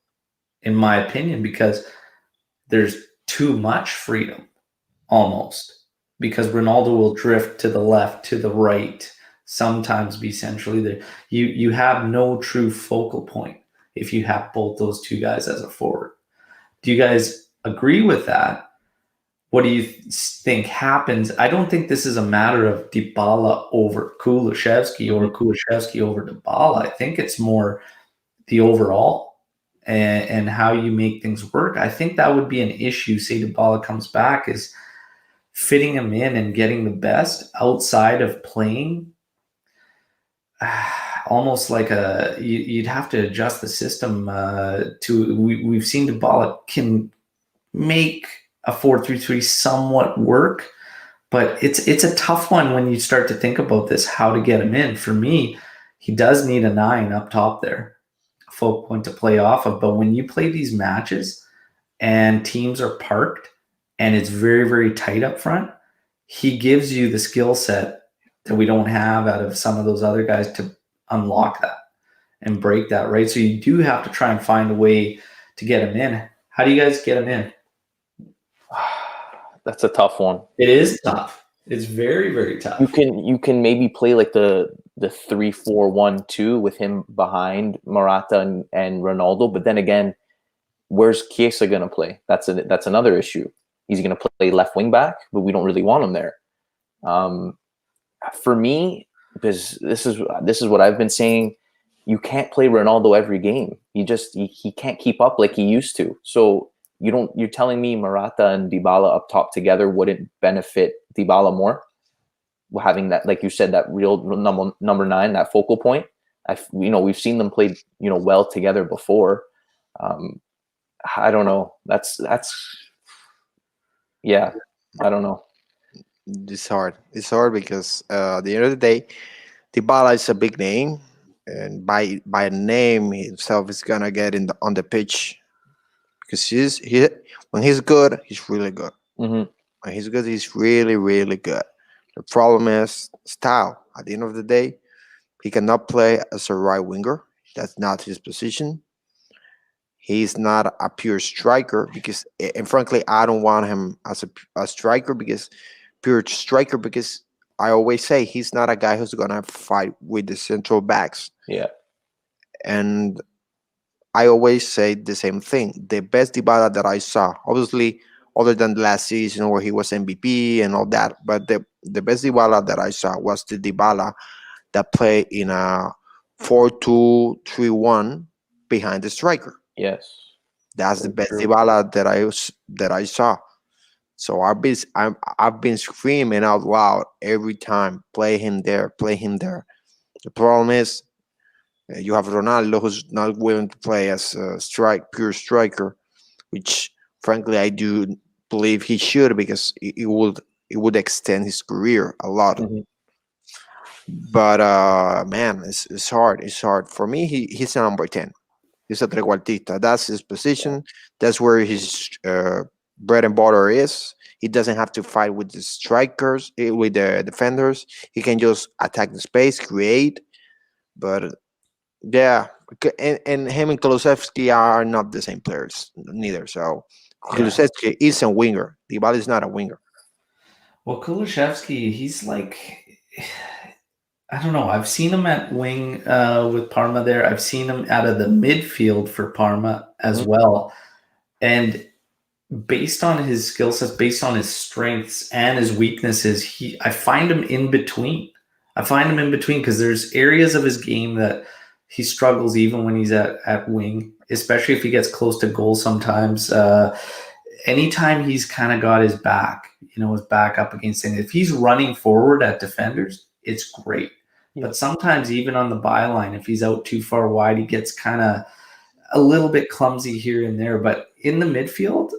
in my opinion, because there's too much freedom almost. Because Ronaldo will drift to the left, to the right, sometimes be centrally there. You have no true focal point if you have both those two guys as a forward. Do you guys agree with that? What do you think happens? I don't think this is a matter of Dybala over Kulusevski or Kulusevski over Dybala. I think it's more the overall and how you make things work. I think that would be an issue. Say Dybala comes back, is fitting him in and getting the best outside of playing, almost like you'd have to adjust the system we've seen Dybala can make a 4-3-3 somewhat work, but it's a tough one when you start to think about this, how to get him in. For me, he does need a 9 up top there, a focal point to play off of. But when you play these matches and teams are parked and it's very, very tight up front, he gives you the skill set that we don't have out of some of those other guys to unlock that and break that, right? So you do have to try and find a way to get him in. How do you guys get him in? That's a tough one. It is tough. It's very, very tough. You can maybe play like the 3-4-1-2 with him behind Morata and Ronaldo, but then again, where's Chiesa going to play? That's another issue. He's going to play left wing back, but we don't really want him there. For me, because this is what I've been saying, you can't play Ronaldo every game. He can't keep up like he used to. So you're telling me Morata and Dybala up top together wouldn't benefit Dybala more? Having that, like you said, that real number 9, that focal point. We've seen them play, well together before. I don't know. That's yeah. I don't know. It's hard. It's hard because at the end of the day, Dybala is a big name, and by name himself is gonna get on the pitch because when he's good, he's really good. Mm-hmm. When he's good, he's really, really good. The problem is style. At the end of the day, he cannot play as a right winger. That's not his position. He's not a pure striker because, and frankly, I don't want him as a striker because pure striker because I always say he's not a guy who's gonna fight with the central backs. Yeah. And I always say the same thing. The best Dybala that I saw, obviously, other than the last season where he was MVP and all that, but the best Dybala that I saw was the Dybala that played in a 4-2-3-1 behind the striker. Yes. That's the best Dybala that I saw. So I've been screaming out loud every time, play him there, play him there. The problem is you have Ronaldo who's not willing to play as a pure striker, which frankly I do believe he should because it would extend his career a lot. Mm-hmm. But man, it's hard. It's hard for me. He's a number 10. He's a trequartista. That's his position. That's where his bread and butter is. He doesn't have to fight with the strikers, with the defenders. He can just attack the space, create. But yeah, and him and Kulusevski are not the same players neither. So Kulusevski is a winger. Dybala is not a winger. Well, Kulusevski, he's like, I don't know. I've seen him at wing with Parma there. I've seen him out of the midfield for Parma as well. And based on his skill sets, based on his strengths and his weaknesses, I find him in between. Because there's areas of his game that he struggles even when he's at wing, especially if he gets close to goal sometimes. Anytime he's kind of got his back up against anything. If he's running forward at defenders, it's great. Yeah. But sometimes even on the byline, if he's out too far wide, he gets kind of a little bit clumsy here and there. But in the midfield,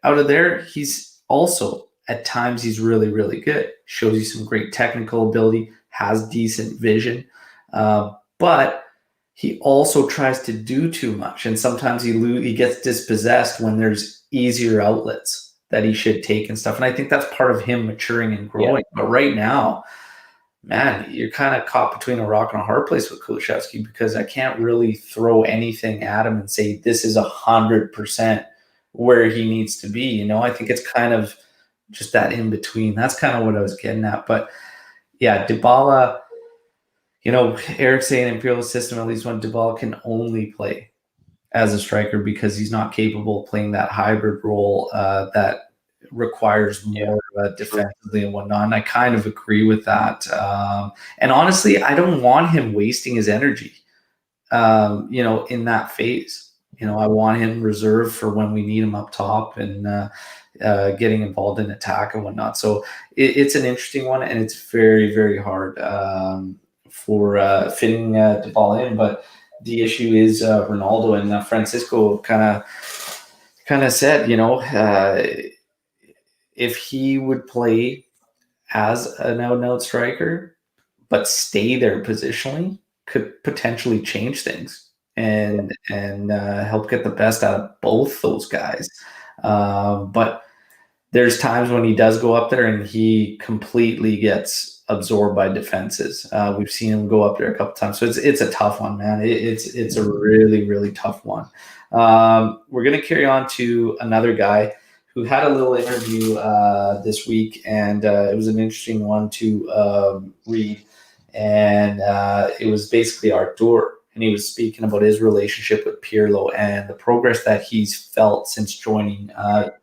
out of there, he's also, at times, he's really, really good. Shows you some great technical ability, has decent vision. But he also tries to do too much. And sometimes he gets dispossessed when there's easier outlets that he should take and stuff. And I think that's part of him maturing and growing. Yeah. But right now, man, you're kind of caught between a rock and a hard place with Kulusevski because I can't really throw anything at him and say this is 100% where he needs to be. I think it's kind of just that in between. That's kind of what I was getting at. But yeah, Dybala, Eric's saying Imperial system, at least when Dybala can only play as a striker because he's not capable of playing that hybrid role that requires more defensively and whatnot. And I kind of agree with that. And honestly, I don't want him wasting his energy, in that phase. I want him reserved for when we need him up top and getting involved in attack and whatnot. So it's an interesting one, and it's very, very hard for fitting Dybala in. But the issue is Ronaldo, and Francisco kind of said, if he would play as an out-and-out striker but stay there positionally, could potentially change things and help get the best out of both those guys. But there's times when he does go up there and he completely gets absorbed by defenses. We've seen him go up there a couple times, so it's a tough one, man. It's a really, really tough one. We're gonna carry on to another guy who had a little interview this week, and it was an interesting one to read. And it was basically Artur, and he was speaking about his relationship with Pirlo and the progress that he's felt since joining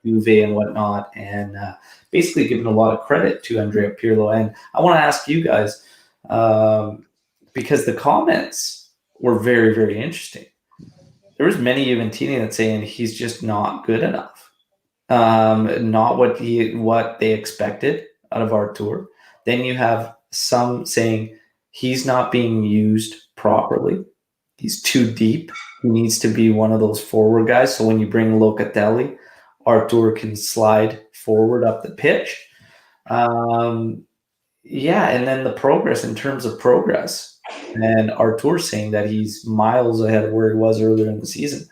Juve and whatnot, and basically giving a lot of credit to Andrea Pirlo. And I want to ask you guys, because the comments were very, very interesting. There was many Juventini that saying he's just not good enough, not what they expected out of Artur. Then you have some saying he's not being used properly. He's too deep. He needs to be one of those forward guys. So when you bring Locatelli, Artur can slide forward up the pitch. And then the progress in terms of progress. And Artur saying that he's miles ahead of where he was earlier in the season.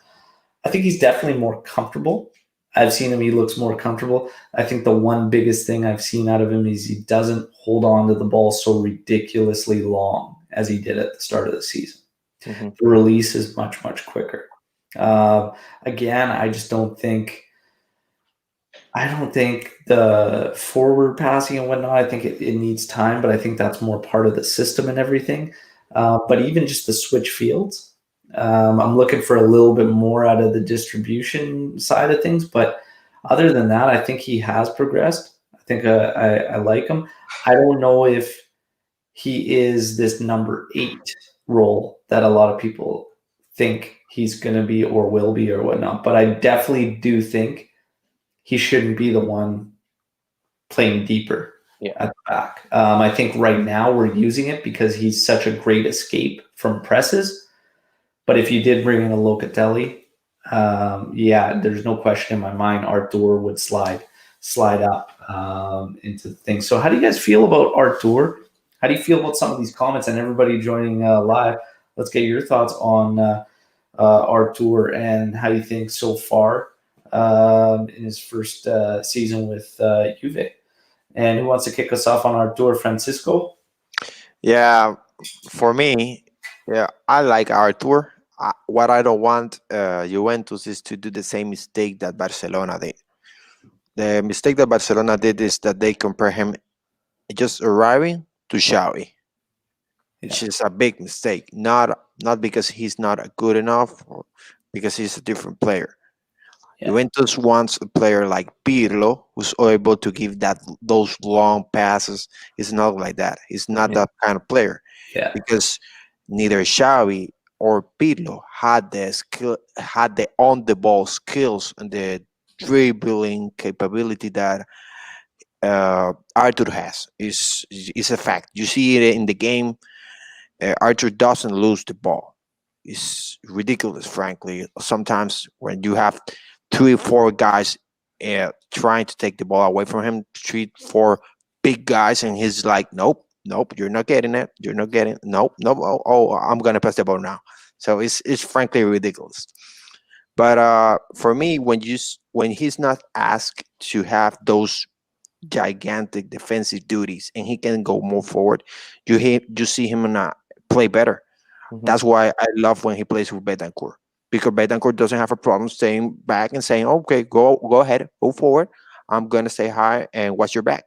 I think he's definitely more comfortable. I've seen him. He looks more comfortable. I think the one biggest thing I've seen out of him is he doesn't hold on to the ball so ridiculously long as he did at the start of the season. Mm-hmm. The release is much, much quicker. Again, I don't think the forward passing and whatnot, I think it needs time, but I think that's more part of the system and everything. But even just the switch fields, I'm looking for a little bit more out of the distribution side of things. But other than that, I think he has progressed. I think I like him. I don't know if he is this number 8 role that a lot of people think he's going to be or will be or whatnot. But I definitely do think he shouldn't be the one playing deeper at the back. I think right now we're using it because he's such a great escape from presses. But if you did bring in a Locatelli, there's no question in my mind Artur would slide up into the thing. So how do you guys feel about Artur? How do you feel about some of these comments and everybody joining live? Let's get your thoughts on Artur and how you think so far in his first season with Juve. And who wants to kick us off on Artur? Francisco? Yeah, for me, I like Artur. What I don't want Juventus is to do the same mistake that Barcelona did. The mistake that Barcelona did is that they compare him just arriving to Xavi, which is a big mistake. Not because he's not good enough, or because he's a different player. Juventus wants a player like Pirlo who's able to give those long passes. It's not like that. He's not that kind of player. Yeah. Because neither Xavi or Pirlo had the on the ball skills and the dribbling capability that Artur has. Is a fact. You see it in the game. Artur doesn't lose the ball. It's ridiculous, frankly. Sometimes when you have 3 or 4 guys trying to take the ball away from him, 3, 4 big guys, and he's like, nope, you're not getting it. You're not getting it. Nope. I'm gonna pass the ball now. So it's frankly ridiculous. But for me, when he's not asked to have those gigantic defensive duties and he can go more forward, you see him play better. Mm-hmm. That's why I love when he plays with Betancourt. Because Betancourt doesn't have a problem staying back and saying, okay, go ahead, go forward. I'm going to stay high and watch your back.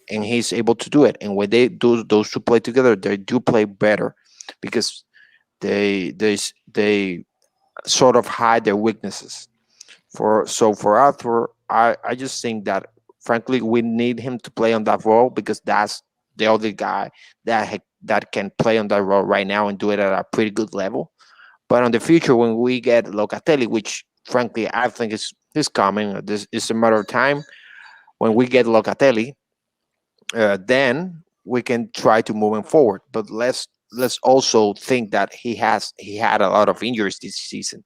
And he's able to do it. And when they do those two play together, they do play better because they sort of hide their weaknesses. For Artur, I just think that, frankly, we need him to play on that role because that's the other guy that can play on that role right now and do it at a pretty good level. But in the future, when we get Locatelli, which frankly I think is coming, this is a matter of time. When we get Locatelli, then we can try to move him forward. But let's also think that he had a lot of injuries this season.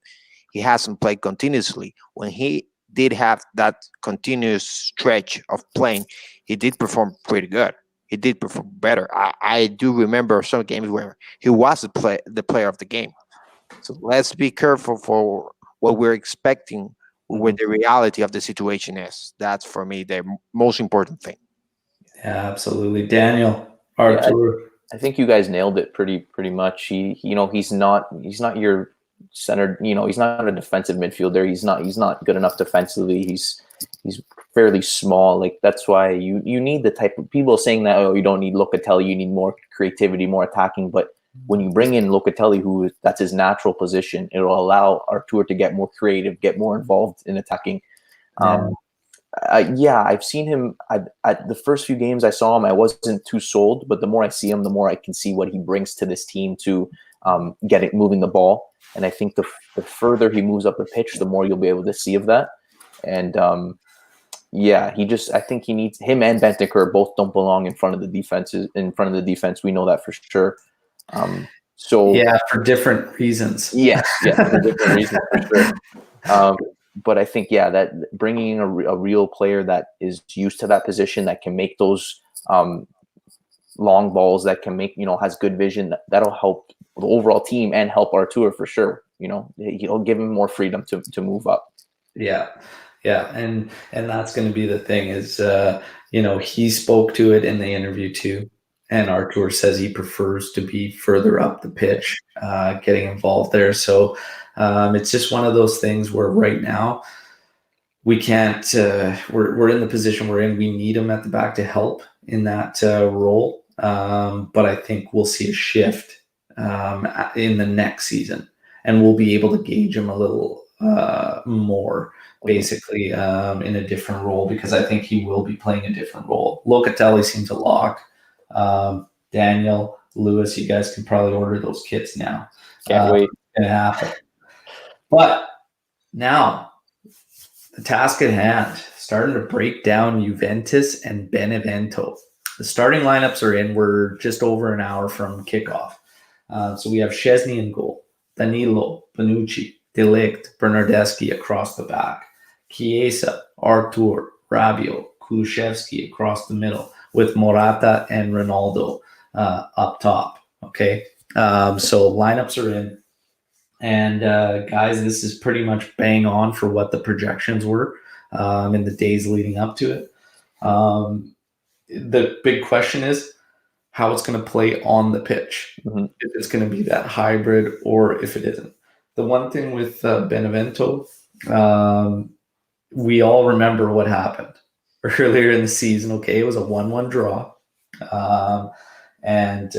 He hasn't played continuously. When he did have that continuous stretch of playing, he did perform pretty good. he did perform better. I do remember some games where he was the player of the game. So let's be careful for what we're expecting when the reality of the situation is. That's for me the most important thing. Yeah, absolutely. Daniel, Yeah, Artur. I think you guys nailed it pretty much. He's not your centered. He's not a defensive midfielder. He's not good enough defensively. He's fairly small. Like that's why you need the type of people saying that, oh, you don't need Locatelli, you need more creativity, more attacking. But when you bring in Locatelli, that's his natural position, it'll allow Artur to get more creative, get more involved in attacking. I've seen him. At the first few games I saw him, I wasn't too sold. But the more I see him, the more I can see what he brings to this team to moving the ball. And I think the further he moves up the pitch, the more you'll be able to see of that. And I think he needs him and Bentancur both don't belong in front of the defenses. In front of the defense, we know that for sure. For different reasons. Yes, for different reasons for sure. But I think, that bringing in a real player that is used to that position, that can make those long balls, that can make, has good vision, that'll help the overall team and help Artur for sure. He'll give him more freedom to move up. Yeah. And that's going to be the thing is, he spoke to it in the interview too. And Artur says he prefers to be further up the pitch, getting involved there. So it's just one of those things where right now we can't, we're in the position we're in. We need him at the back to help in that role. But I think we'll see a shift in the next season, and we'll be able to gauge him a little more basically in a different role, because I think he will be playing a different role. Locatelli seems a lock. Daniel, Lewis, you guys can probably order those kits now. Can't wait. It's gonna happen. But now, the task at hand, starting to break down Juventus and Benevento. The starting lineups are in. We're just over an hour from kickoff. So we have Szczesny in goal, Danilo, Bonucci, De Ligt, Bernardeschi across the back, Chiesa, Artur, Rabiot, Kulusevski across the middle, with Morata and Ronaldo up top. Okay, so lineups are in. And guys, this is pretty much bang on for what the projections were in the days leading up to it. The big question is how it's going to play on the pitch. Mm-hmm. If it's going to be that hybrid or if it isn't. The one thing with Benevento, we all remember what happened earlier in the season. Okay, it was a 1-1 draw. And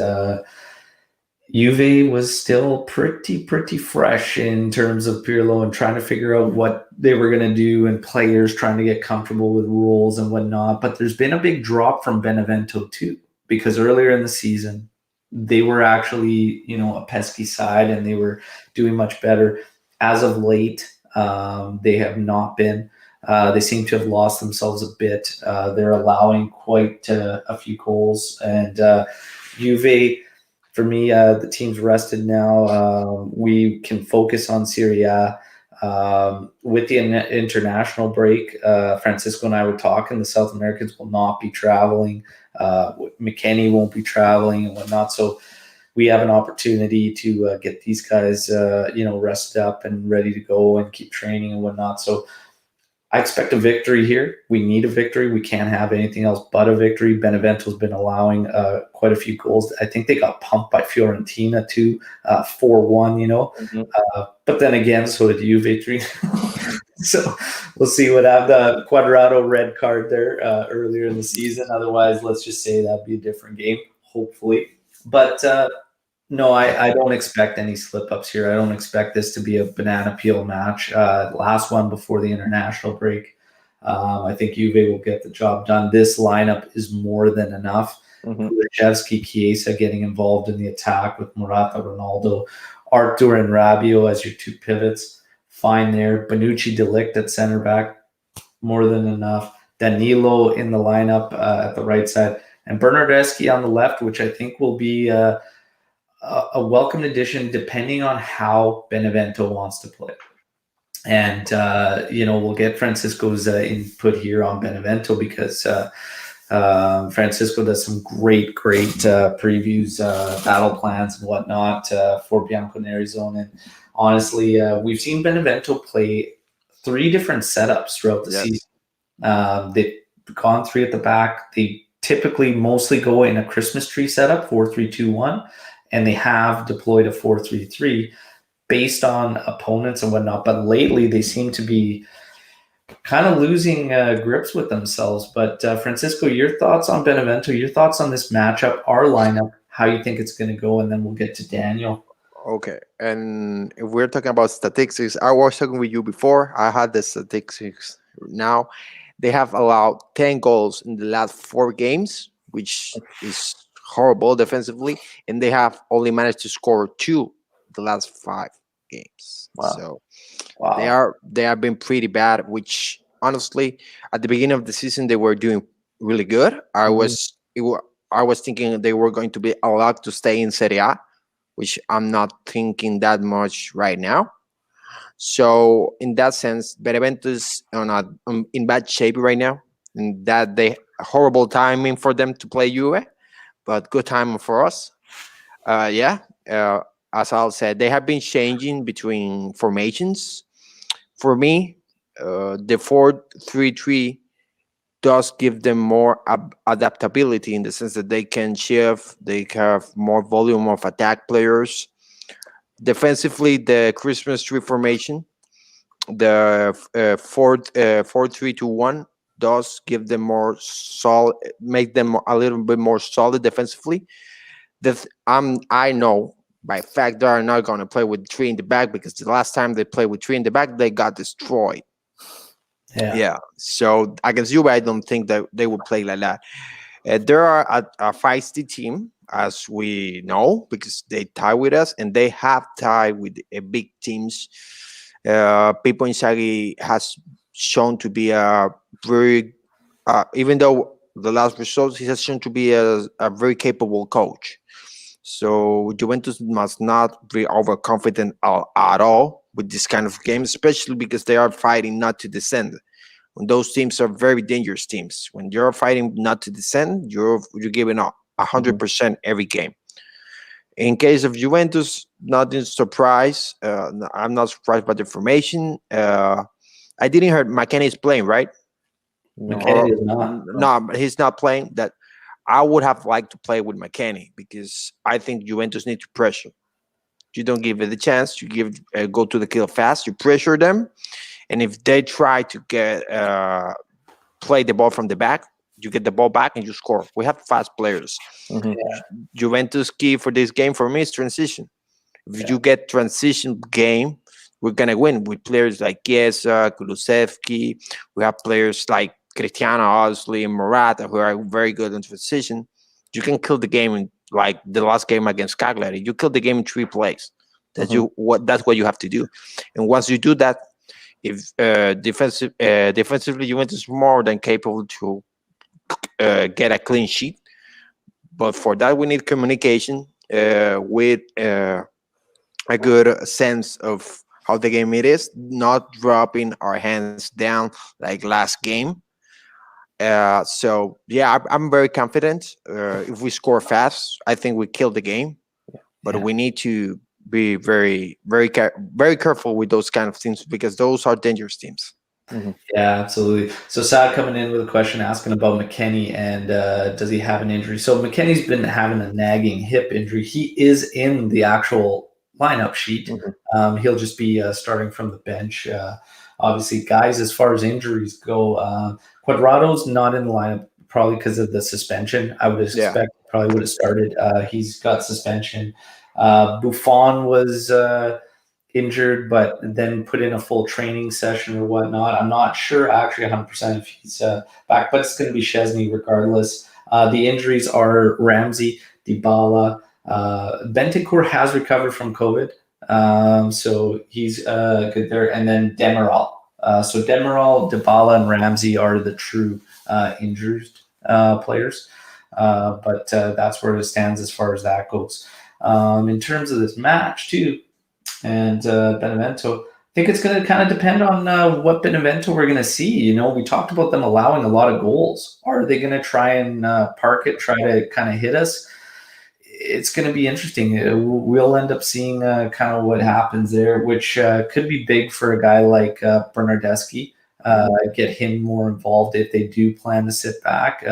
Juve was still pretty fresh in terms of Pirlo and trying to figure out what they were going to do, and players trying to get comfortable with rules and whatnot. But there's been a big drop from Benevento too, because earlier in the season, they were actually, a pesky side and they were doing much better. As of late, they have not been. They seem to have lost themselves a bit. They're allowing quite a few goals. And Juve, for me, the team's rested now. We can focus on Serie A. With the international break, Francisco and I were talking, the South Americans will not be traveling. McKennie won't be traveling and whatnot. So we have an opportunity to get these guys, rested up and ready to go and keep training and whatnot. So I expect a victory here. We need a victory. We can't have anything else but a victory. Benevento's been allowing quite a few goals. I think they got pumped by Fiorentina too, 4-1, Mm-hmm. But then again, so did Juve. So we'll see what happened. The Cuadrado red card there earlier in the season. Otherwise, let's just say that'd be a different game, hopefully. But no, I don't expect any slip-ups here. I don't expect this to be a banana peel match. Last one before the international break. I think Juve will get the job done. This lineup is more than enough. Mm-hmm. Kulusevski, Chiesa getting involved in the attack with Morata, Ronaldo, Artur and Rabiot as your two pivots. Fine there. Bonucci, De Ligt at center back. More than enough. Danilo in the lineup at the right side. And Bernardeschi on the left, which I think will be a welcome addition depending on how Benevento wants to play. And, we'll get Francisco's input here on Benevento because Francisco does some great previews, battle plans and whatnot for Bianconeri Zone. And honestly, we've seen Benevento play 3 different setups throughout the season. They've gone 3 at the back. They typically mostly go in a Christmas tree setup, 4-3-2-1, and they have deployed a 4-3-3 based on opponents and whatnot. But lately, they seem to be kind of losing grips with themselves. But Francisco, your thoughts on Benevento, your thoughts on this matchup, our lineup, how you think it's going to go, and then we'll get to Daniel. Okay, and if we're talking about statistics, I was talking with you before. I had the statistics now. They have allowed 10 goals in the last 4 games, which is horrible defensively, and they have only managed to score 2 the last 5 games. Wow. So Wow. they have been pretty bad. Which honestly, at the beginning of the season, they were doing really good. I was thinking they were going to be allowed to stay in Serie A, which I'm not thinking that much right now. So in that sense, Benevento is in bad shape right now, and that they horrible timing for them to play Juve, but good timing for us. Yeah, as Al said, they have been changing between formations. For me, the 4-3-3 does give them more adaptability in the sense that they can shift, they have more volume of attack players. Defensively, the Christmas tree formation, the 4-3-2-1 does give them more solid, make them a little bit more solid defensively. I know by fact they are not going to play with 3 in the back, because the last time they played with 3 in the back, they got destroyed. Yeah. So against Juve, I don't think that they would play like that. They are a feisty team, as we know, because they tie with us, and they have tied with big teams. Pippo Inzaghi has shown to be a very, even though the last results, he has shown to be a very capable coach. So Juventus must not be overconfident at all with this kind of game, especially because they are fighting not to descend. When those teams are very dangerous teams. When you're fighting not to descend, you're giving up 100% every game. In case of Juventus, nothing surprise. I'm not surprised by the formation. I didn't hear McKennie is playing, right? McKennie is not. No, he's not playing. That I would have liked to play with McKennie, because I think Juventus need to pressure. You don't give it a chance. You go to the kill fast. You pressure them, and if they try to get play the ball from the back, you get the ball back and you score. We have fast players. Juventus key for this game for me is transition. If you get transition game, we're gonna win with players like Chiesa, Kulusevski. We have players like Cristiano, obviously, and Morata, who are very good in transition. You can kill the game in, like the last game against Cagliari. You kill the game in 3 plays. That's what you have to do. And once you do that, if defensively, Juventus is more than capable to get a clean sheet. But for that, we need communication with a good sense of how the game it is, not dropping our hands down like last game. So yeah, I'm very confident. If we score fast, I think we kill the game. But we need to be very, very, very careful with those kind of teams, because those are dangerous teams. Yeah, absolutely. So Sad coming in with a question asking about McKennie and does he have an injury? So McKennie's been having a nagging hip injury. He is in the actual lineup sheet. He'll just be starting from the bench. Obviously, guys, as far as injuries go, Quadrado's not in the lineup, probably because of the suspension. I would expect probably would have started. He's got suspension. Buffon was injured, but then put in a full training session or whatnot. I'm not sure actually 100% if he's back, but it's going to be Szczesny regardless. The injuries are Ramsey, Dybala. Bentancur has recovered from COVID, so he's good there. And then Demiral. So Demiral, Dybala, and Ramsey are the true injured players. But that's where it stands as far as that goes. In terms of this match too, and Benevento, I think it's going to kind of depend on what Benevento we're going to see. You know, we talked about them allowing a lot of goals. Are they going to try and park it, try to kind of hit us? It's going to be interesting. We'll end up seeing kind of what happens there, which could be big for a guy like Bernardeschi. Get him more involved if they do plan to sit back.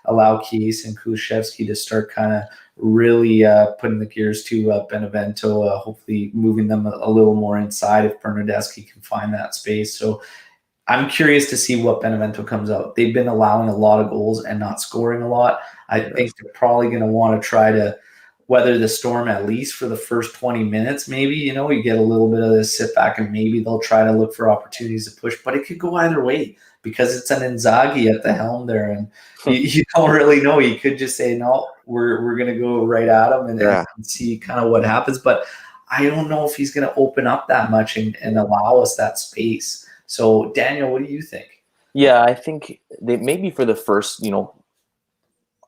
Allow Kies and Kuszewski to start kind of really putting the gears to Benevento, hopefully moving them a little more inside if Bernardeschi can find that space. So I'm curious to see what Benevento comes out. They've been allowing a lot of goals and not scoring a lot. I think they're probably going to want to try to weather the storm at least for the first 20 minutes. Maybe, you know, you get a little bit of this sit back and maybe they'll try to look for opportunities to push, but it could go either way because it's an Inzaghi at the helm there. And you don't really know. You could just say, no, we're going to go right at him and see kind of what happens. But I don't know if he's going to open up that much and allow us that space. So Daniel, what do you think? Yeah, I think they maybe for the first,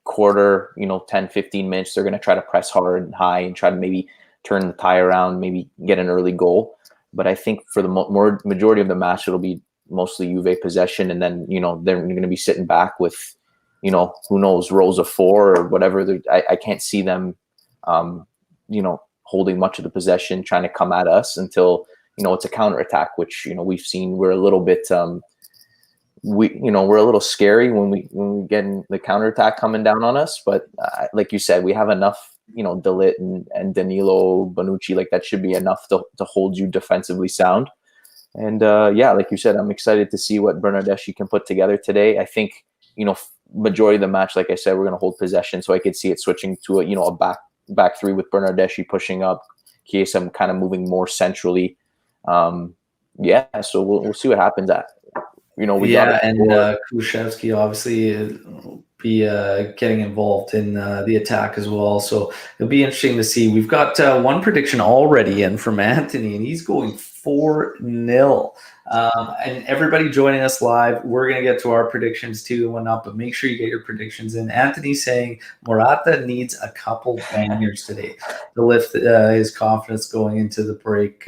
quarter, 10, 15 minutes, they're going to try to press hard and high and try to maybe turn the tie around, maybe get an early goal. But I think for the more majority of the match, it'll be mostly Juve possession. And then, they're going to be sitting back with, who knows, rows of 4 or whatever. I can't see them, holding much of the possession, trying to come at us until, it's a counterattack, which, we've seen we're a little bit, we're a little scary when we get in the counterattack coming down on us. But like you said, we have enough, De Ligt and Danilo, Bonucci, like that should be enough to hold you defensively sound. And like you said, I'm excited to see what Bernardeschi can put together today. I think, majority of the match, like I said, we're going to hold possession. So I could see it switching to a back three with Bernardeschi pushing up, Chiesa kind of moving more centrally. So we'll see what happens. Kuszewski obviously be getting involved in the attack as well. So it'll be interesting to see. We've got one prediction already in from Anthony, and he's going 4-0. And everybody joining us live, we're going to get to our predictions too and whatnot, but make sure you get your predictions in. Anthony's saying Morata needs a couple bangers today to lift his confidence going into the break.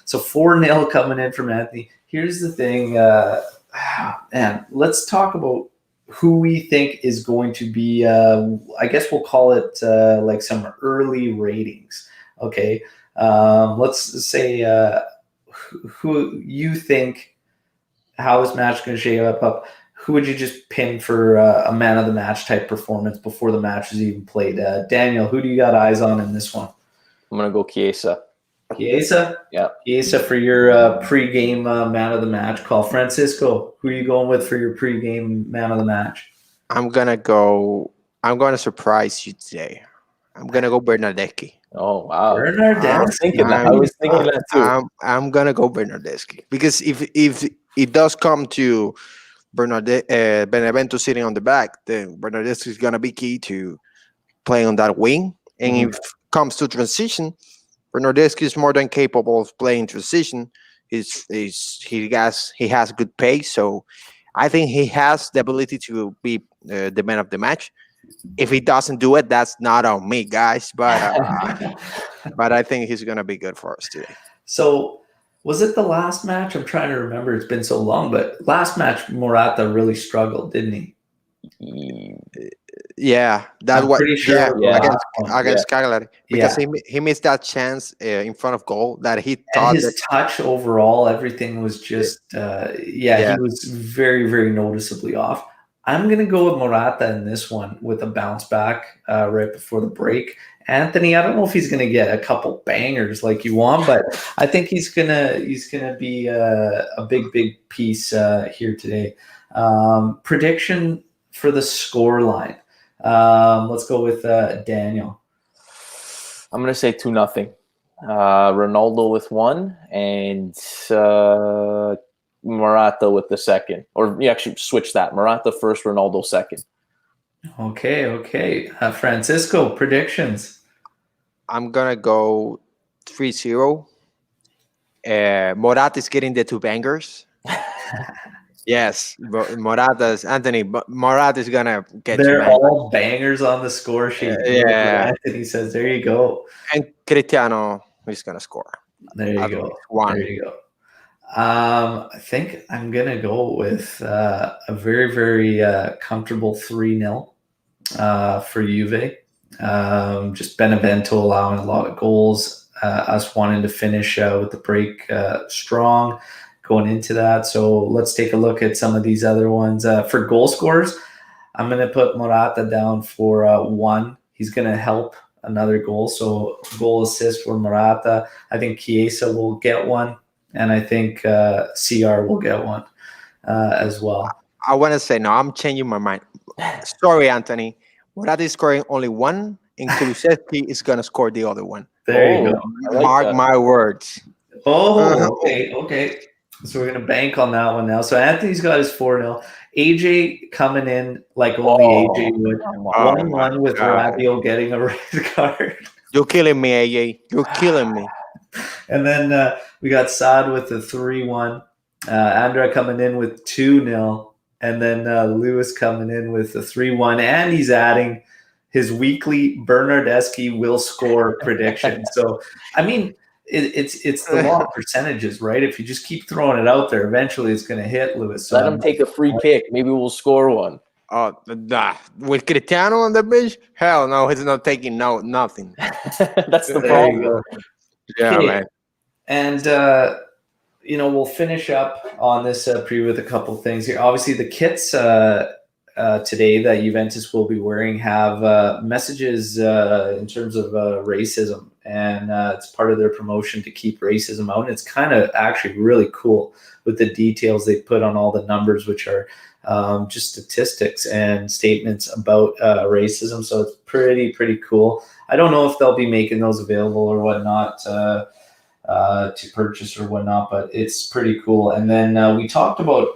So 4-0 coming in from Anthony. Here's the thing, and let's talk about who we think is going to be, I guess we'll call it like some early ratings. Okay. Let's say who you think, how is match going to shape up? Who would you just pin for a man of the match type performance before the match is even played? Daniel, who do you got eyes on in this one? I'm going to go Chiesa. Chiesa? Yeah. Chiesa for your pre-game man of the match call. Francisco, who are you going with for your pre-game man of the match? I'm going to surprise you today. I'm going to go Bernardeschi. Oh, wow. Bernardeschi. I was thinking that too. I'm going to go Bernardeschi. Because if it does come to Benevento sitting on the back, then Bernardeschi is going to be key to playing on that wing. And if it comes to transition, Bernardeschi is more than capable of playing transition. He has good pace, so I think he has the ability to be the man of the match. If he doesn't do it, that's not on me, guys. But I think he's gonna be good for us today. So, was it the last match? I'm trying to remember. It's been so long, but last match Morata really struggled, didn't he? Yeah, pretty sure against Cagliari, because he missed that chance in front of goal that he thought. And his touch overall, everything was just he was very, very noticeably off. I'm gonna go with Morata in this one with a bounce back right before the break. Anthony, I don't know if he's gonna get a couple bangers like you want, but I think he's gonna be a big piece here today. Prediction for the score line. Let's go with Daniel. I'm going to say 2-0. Ronaldo with 1 and Morata with the second. Or you actually switch that. Morata first, Ronaldo second. Okay. Francisco, predictions. I'm going to go 3-0. Morata is getting the 2 bangers. Yes, Morata is gonna get. They're all bangers on the score sheet. Anthony says, "There you go." And Cristiano is gonna score. There you go. One. There you go. I think I'm going to go with a very, very comfortable 3-0 for Juve. Just Benevento allowing a lot of goals, us wanting to finish with the break strong going into that. So let's take a look at some of these other ones. For goal scorers, I'm going to put Morata down for 1. He's going to help another goal. So goal assist for Morata. I think Chiesa will get 1. And I think CR will get 1 as well. I want to say no. I'm changing my mind. Sorry, Anthony. Morata is scoring only 1, and Kulusevski is gonna score the other one. There you go. I like Mark that. my words. Oh, okay. So we're going to bank on that one now. So Anthony's got his 4-0. AJ coming in like only AJ would. Come on. 1-1 with God. Rabiot getting a red card. You're killing me, AJ. You're killing me. And then we got Saad with the 3-1. Andra coming in with 2-0. And then Lewis coming in with the 3-1. And he's adding his weekly Bernardeschi will score prediction. So, I mean, it's the law of percentages, right? If you just keep throwing it out there, eventually it's going to hit, Lewis. So Let him take a free kick. Maybe we'll score one. Oh, nah. With Cristiano on the bench? Hell no, he's not taking nothing. That's the There you problem. go. Yeah, Okay. man. And we'll finish up on this preview with a couple things here. Obviously, the kits today that Juventus will be wearing have messages in terms of racism, and it's part of their promotion to keep racism out. And it's kind of actually really cool with the details they put on all the numbers, which are just statistics and statements about racism. So it's pretty cool. I don't know if they'll be making those available or whatnot to purchase or whatnot, but it's pretty cool. And then we talked about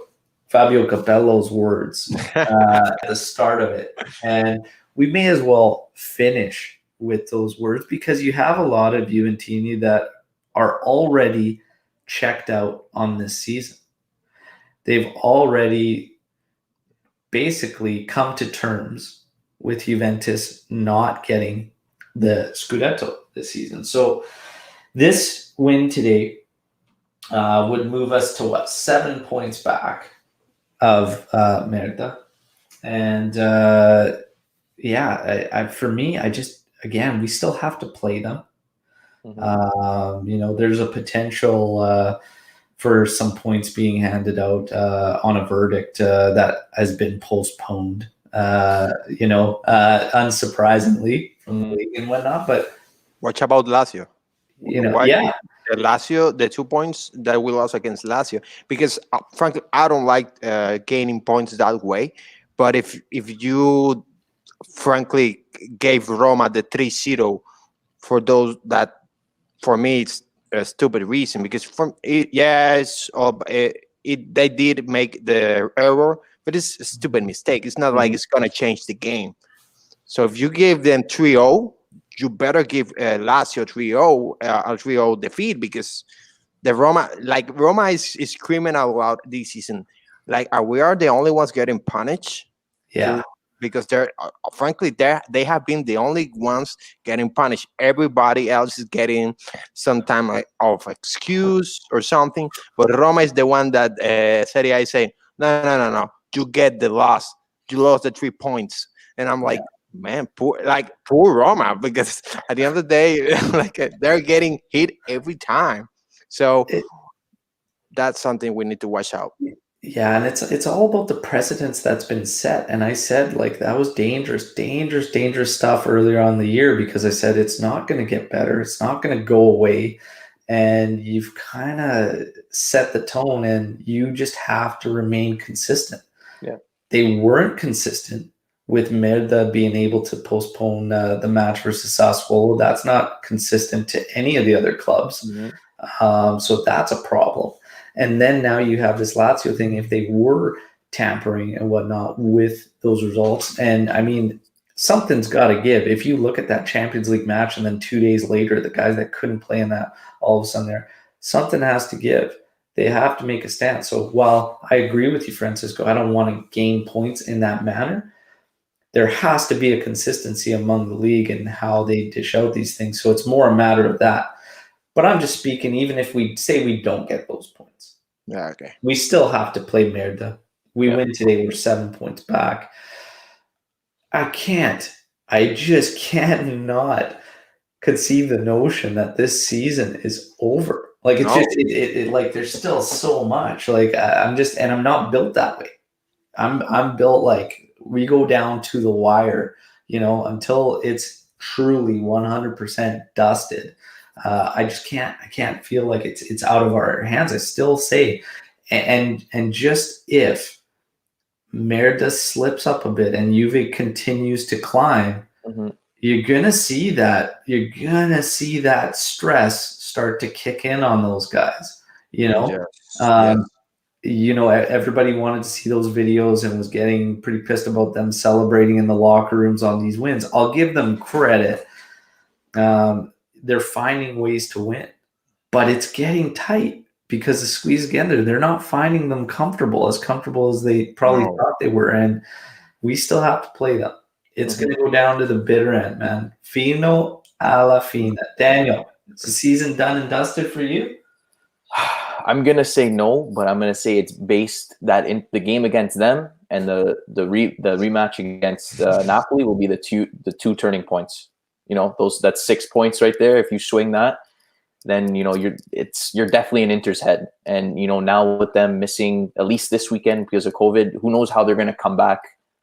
Fabio Capello's words at the start of it, and we may as well finish with those words because you have a lot of Juventini that are already checked out on this season. They've already basically come to terms with Juventus not getting the Scudetto this season. So this win today would move us to 7 points back of Merda. And for me, we still have to play them. There's a potential for some points being handed out on a verdict that has been postponed, unsurprisingly from the league and whatnot. But What about Lazio? Lazio, the 2 points that we lost against Lazio, because frankly, I don't like gaining points that way. But if you frankly gave Roma the 3-0 for those that, for me, it's a stupid reason, because they did make the error, but it's a stupid mistake. It's not like it's gonna change the game. So if you give them 3-0, you better give Lazio 3-0, a 3-0 defeat, because the Roma is screaming out loud this season. Like, we are the only ones getting punished. Yeah. Because they're frankly they have been the only ones getting punished. Everybody else is getting some time of excuse or something. But Roma is the one that Serie A is saying, no. You get the loss. You lost the 3 points. And I'm like, man, poor Roma, because at the end of the day, they're getting hit every time. So that's something we need to watch out. Yeah, and it's all about the precedence that's been set. And I said, that was dangerous stuff earlier on in the year, because I said it's not going to get better. It's not going to go away. And you've kind of set the tone, and you just have to remain consistent. Yeah. They weren't consistent with Merda being able to postpone the match versus Sassuolo. That's not consistent to any of the other clubs. Mm-hmm. So that's a problem. And then now you have this Lazio thing, if they were tampering and whatnot with those results. And I mean, something's got to give. If you look at that Champions League match and then 2 days later, the guys that couldn't play in that, all of a sudden something has to give. They have to make a stand. So while I agree with you, Francisco, I don't want to gain points in that manner, there has to be a consistency among the league and how they dish out these things. So it's more a matter of that. But I'm just speaking, even if we say we don't get those points, Yeah, okay. We still have to play Merda. We win today. We're 7 points back. I just cannot conceive the notion that this season is over. Like it's just like there's still so much. Like I'm not built that way. I'm built like we go down to the wire, until it's truly 100% dusted. I can't feel like it's out of our hands. I still say, and just if Merda slips up a bit and Juve continues to climb, you're gonna see that stress start to kick in on those guys. Everybody wanted to see those videos and was getting pretty pissed about them celebrating in the locker rooms on these wins. I'll give them credit. They're finding ways to win, but it's getting tight because the squeeze again, they're not finding them comfortable as they probably thought they were. And we still have to play them. It's going to go down to the bitter end, man. Fino alla fine. Daniel, is the season done and dusted for you? I'm going to say no, but I'm going to say it's based that in the game against them and the rematch against Napoli will be the two turning points. That's 6 points right there. If you swing that, then you're definitely in Inter's head. And now with them missing at least this weekend because of COVID, who knows how they're going to come back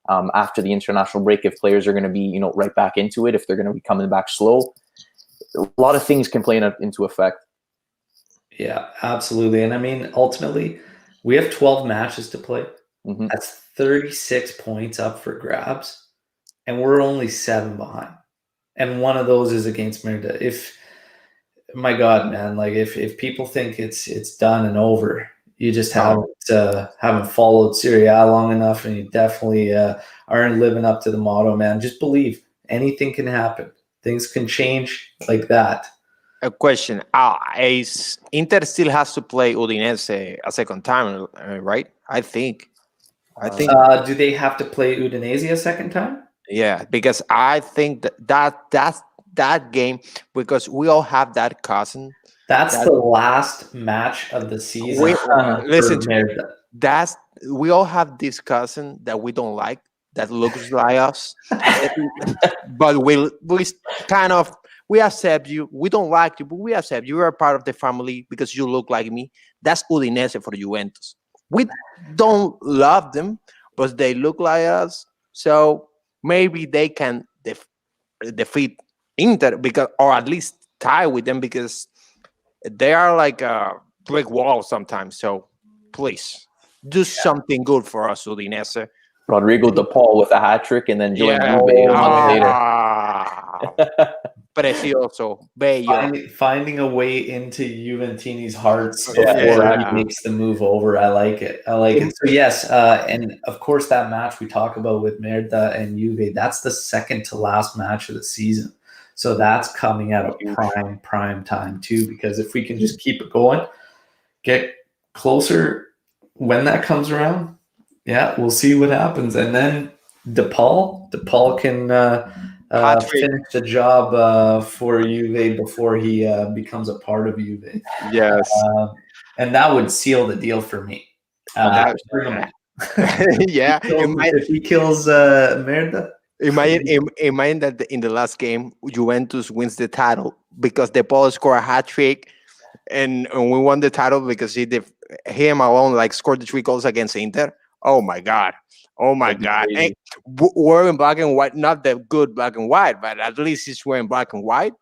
after the international break, if players are going to be right back into it, if they're going to be coming back slow. A lot of things can play into effect. Yeah, absolutely. And I mean, ultimately, we have 12 matches to play. That's 36 points up for grabs, and we're only 7 behind. And one of those is against Merida. My God, man, like if people think it's done and over, you just haven't followed Serie A long enough, and you definitely aren't living up to the motto, man. Just believe anything can happen. Things can change like that. A question: Inter still has to play Udinese a second time, right? I think. Do they have to play Udinese a second time? Yeah, because I think that game, because we all have that cousin. That's the last match of the season. We all have this cousin that we don't like, that looks like us, but we accept you. We don't like you, but we accept you. You are part of the family because you look like me. That's Udinese for Juventus. We don't love them, but they look like us. So maybe they can defeat Inter, or at least tie with them, because they are like a brick wall sometimes. So please do something good for us, Udinese. Rodrigo De Paul with a hat trick and then join Juve a month later. Precioso, bello. Finding a way into Juventini's hearts before he makes the move over. I like it. So yes, and of course that match we talk about with Merda and Juve, that's the second to last match of the season. So that's coming at a prime time too, because if we can just keep it going, get closer when that comes around, we'll see what happens. And then DePaul can finish the job for Juve before he becomes a part of Juve. Yes. And that would seal the deal for me. Yeah. If he kills Merda. Imagine that in the last game, Juventus wins the title because DePaul scored a hat trick, and we won the title because him alone scored the 3 goals against Inter. Oh my God. Hey, wearing black and white, not the good black and white, but at least he's wearing black and white.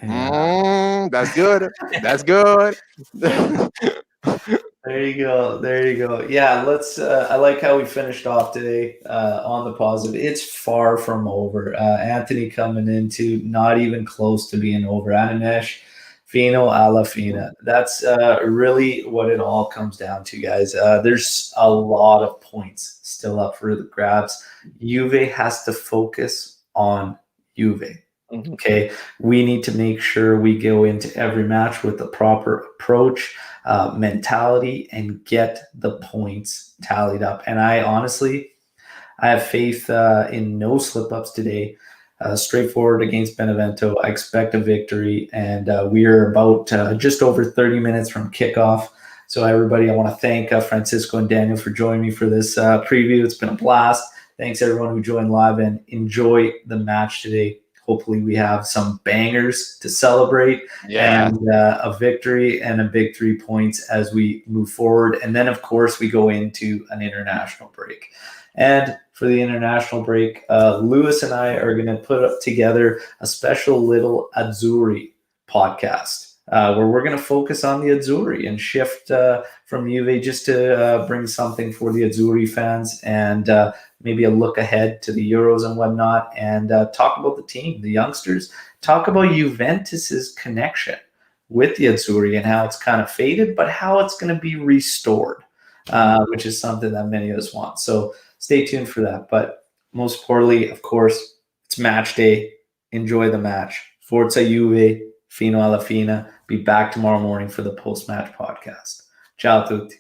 That's good. That's good. There you go. Yeah, let's. I like how we finished off today on the positive. It's far from over. Anthony coming into not even close to being over. Ananesh, fino alla fine. That's really what it all comes down to, guys. There's a lot of points still up for the grabs. Juve has to focus on Juve. Okay, we need to make sure we go into every match with the proper approach, mentality, and get the points tallied up. And I have faith in no slip-ups today. Straightforward against Benevento. I expect a victory, and we are about just over 30 minutes from kickoff. So everybody, I want to thank Francisco and Daniel for joining me for this preview. It's been a blast. Thanks everyone who joined live, and enjoy the match today. Hopefully we have some bangers to celebrate and a victory and a big 3 points as we move forward. And then, of course, we go into an international break. And for the international break, Lewis and I are going to put up together a special little Azzurri podcast where we're going to focus on the Azzurri and shift from Juve just to bring something for the Azzurri fans and maybe a look ahead to the Euros and whatnot, and talk about the team, the youngsters, talk about Juventus's connection with the Azzurri and how it's kind of faded, but how it's going to be restored, which is something that many of us want. So stay tuned for that. But most importantly, of course, it's match day. Enjoy the match. Forza Juve, fino alla fine. Be back tomorrow morning for the post-match podcast. Ciao a tutti.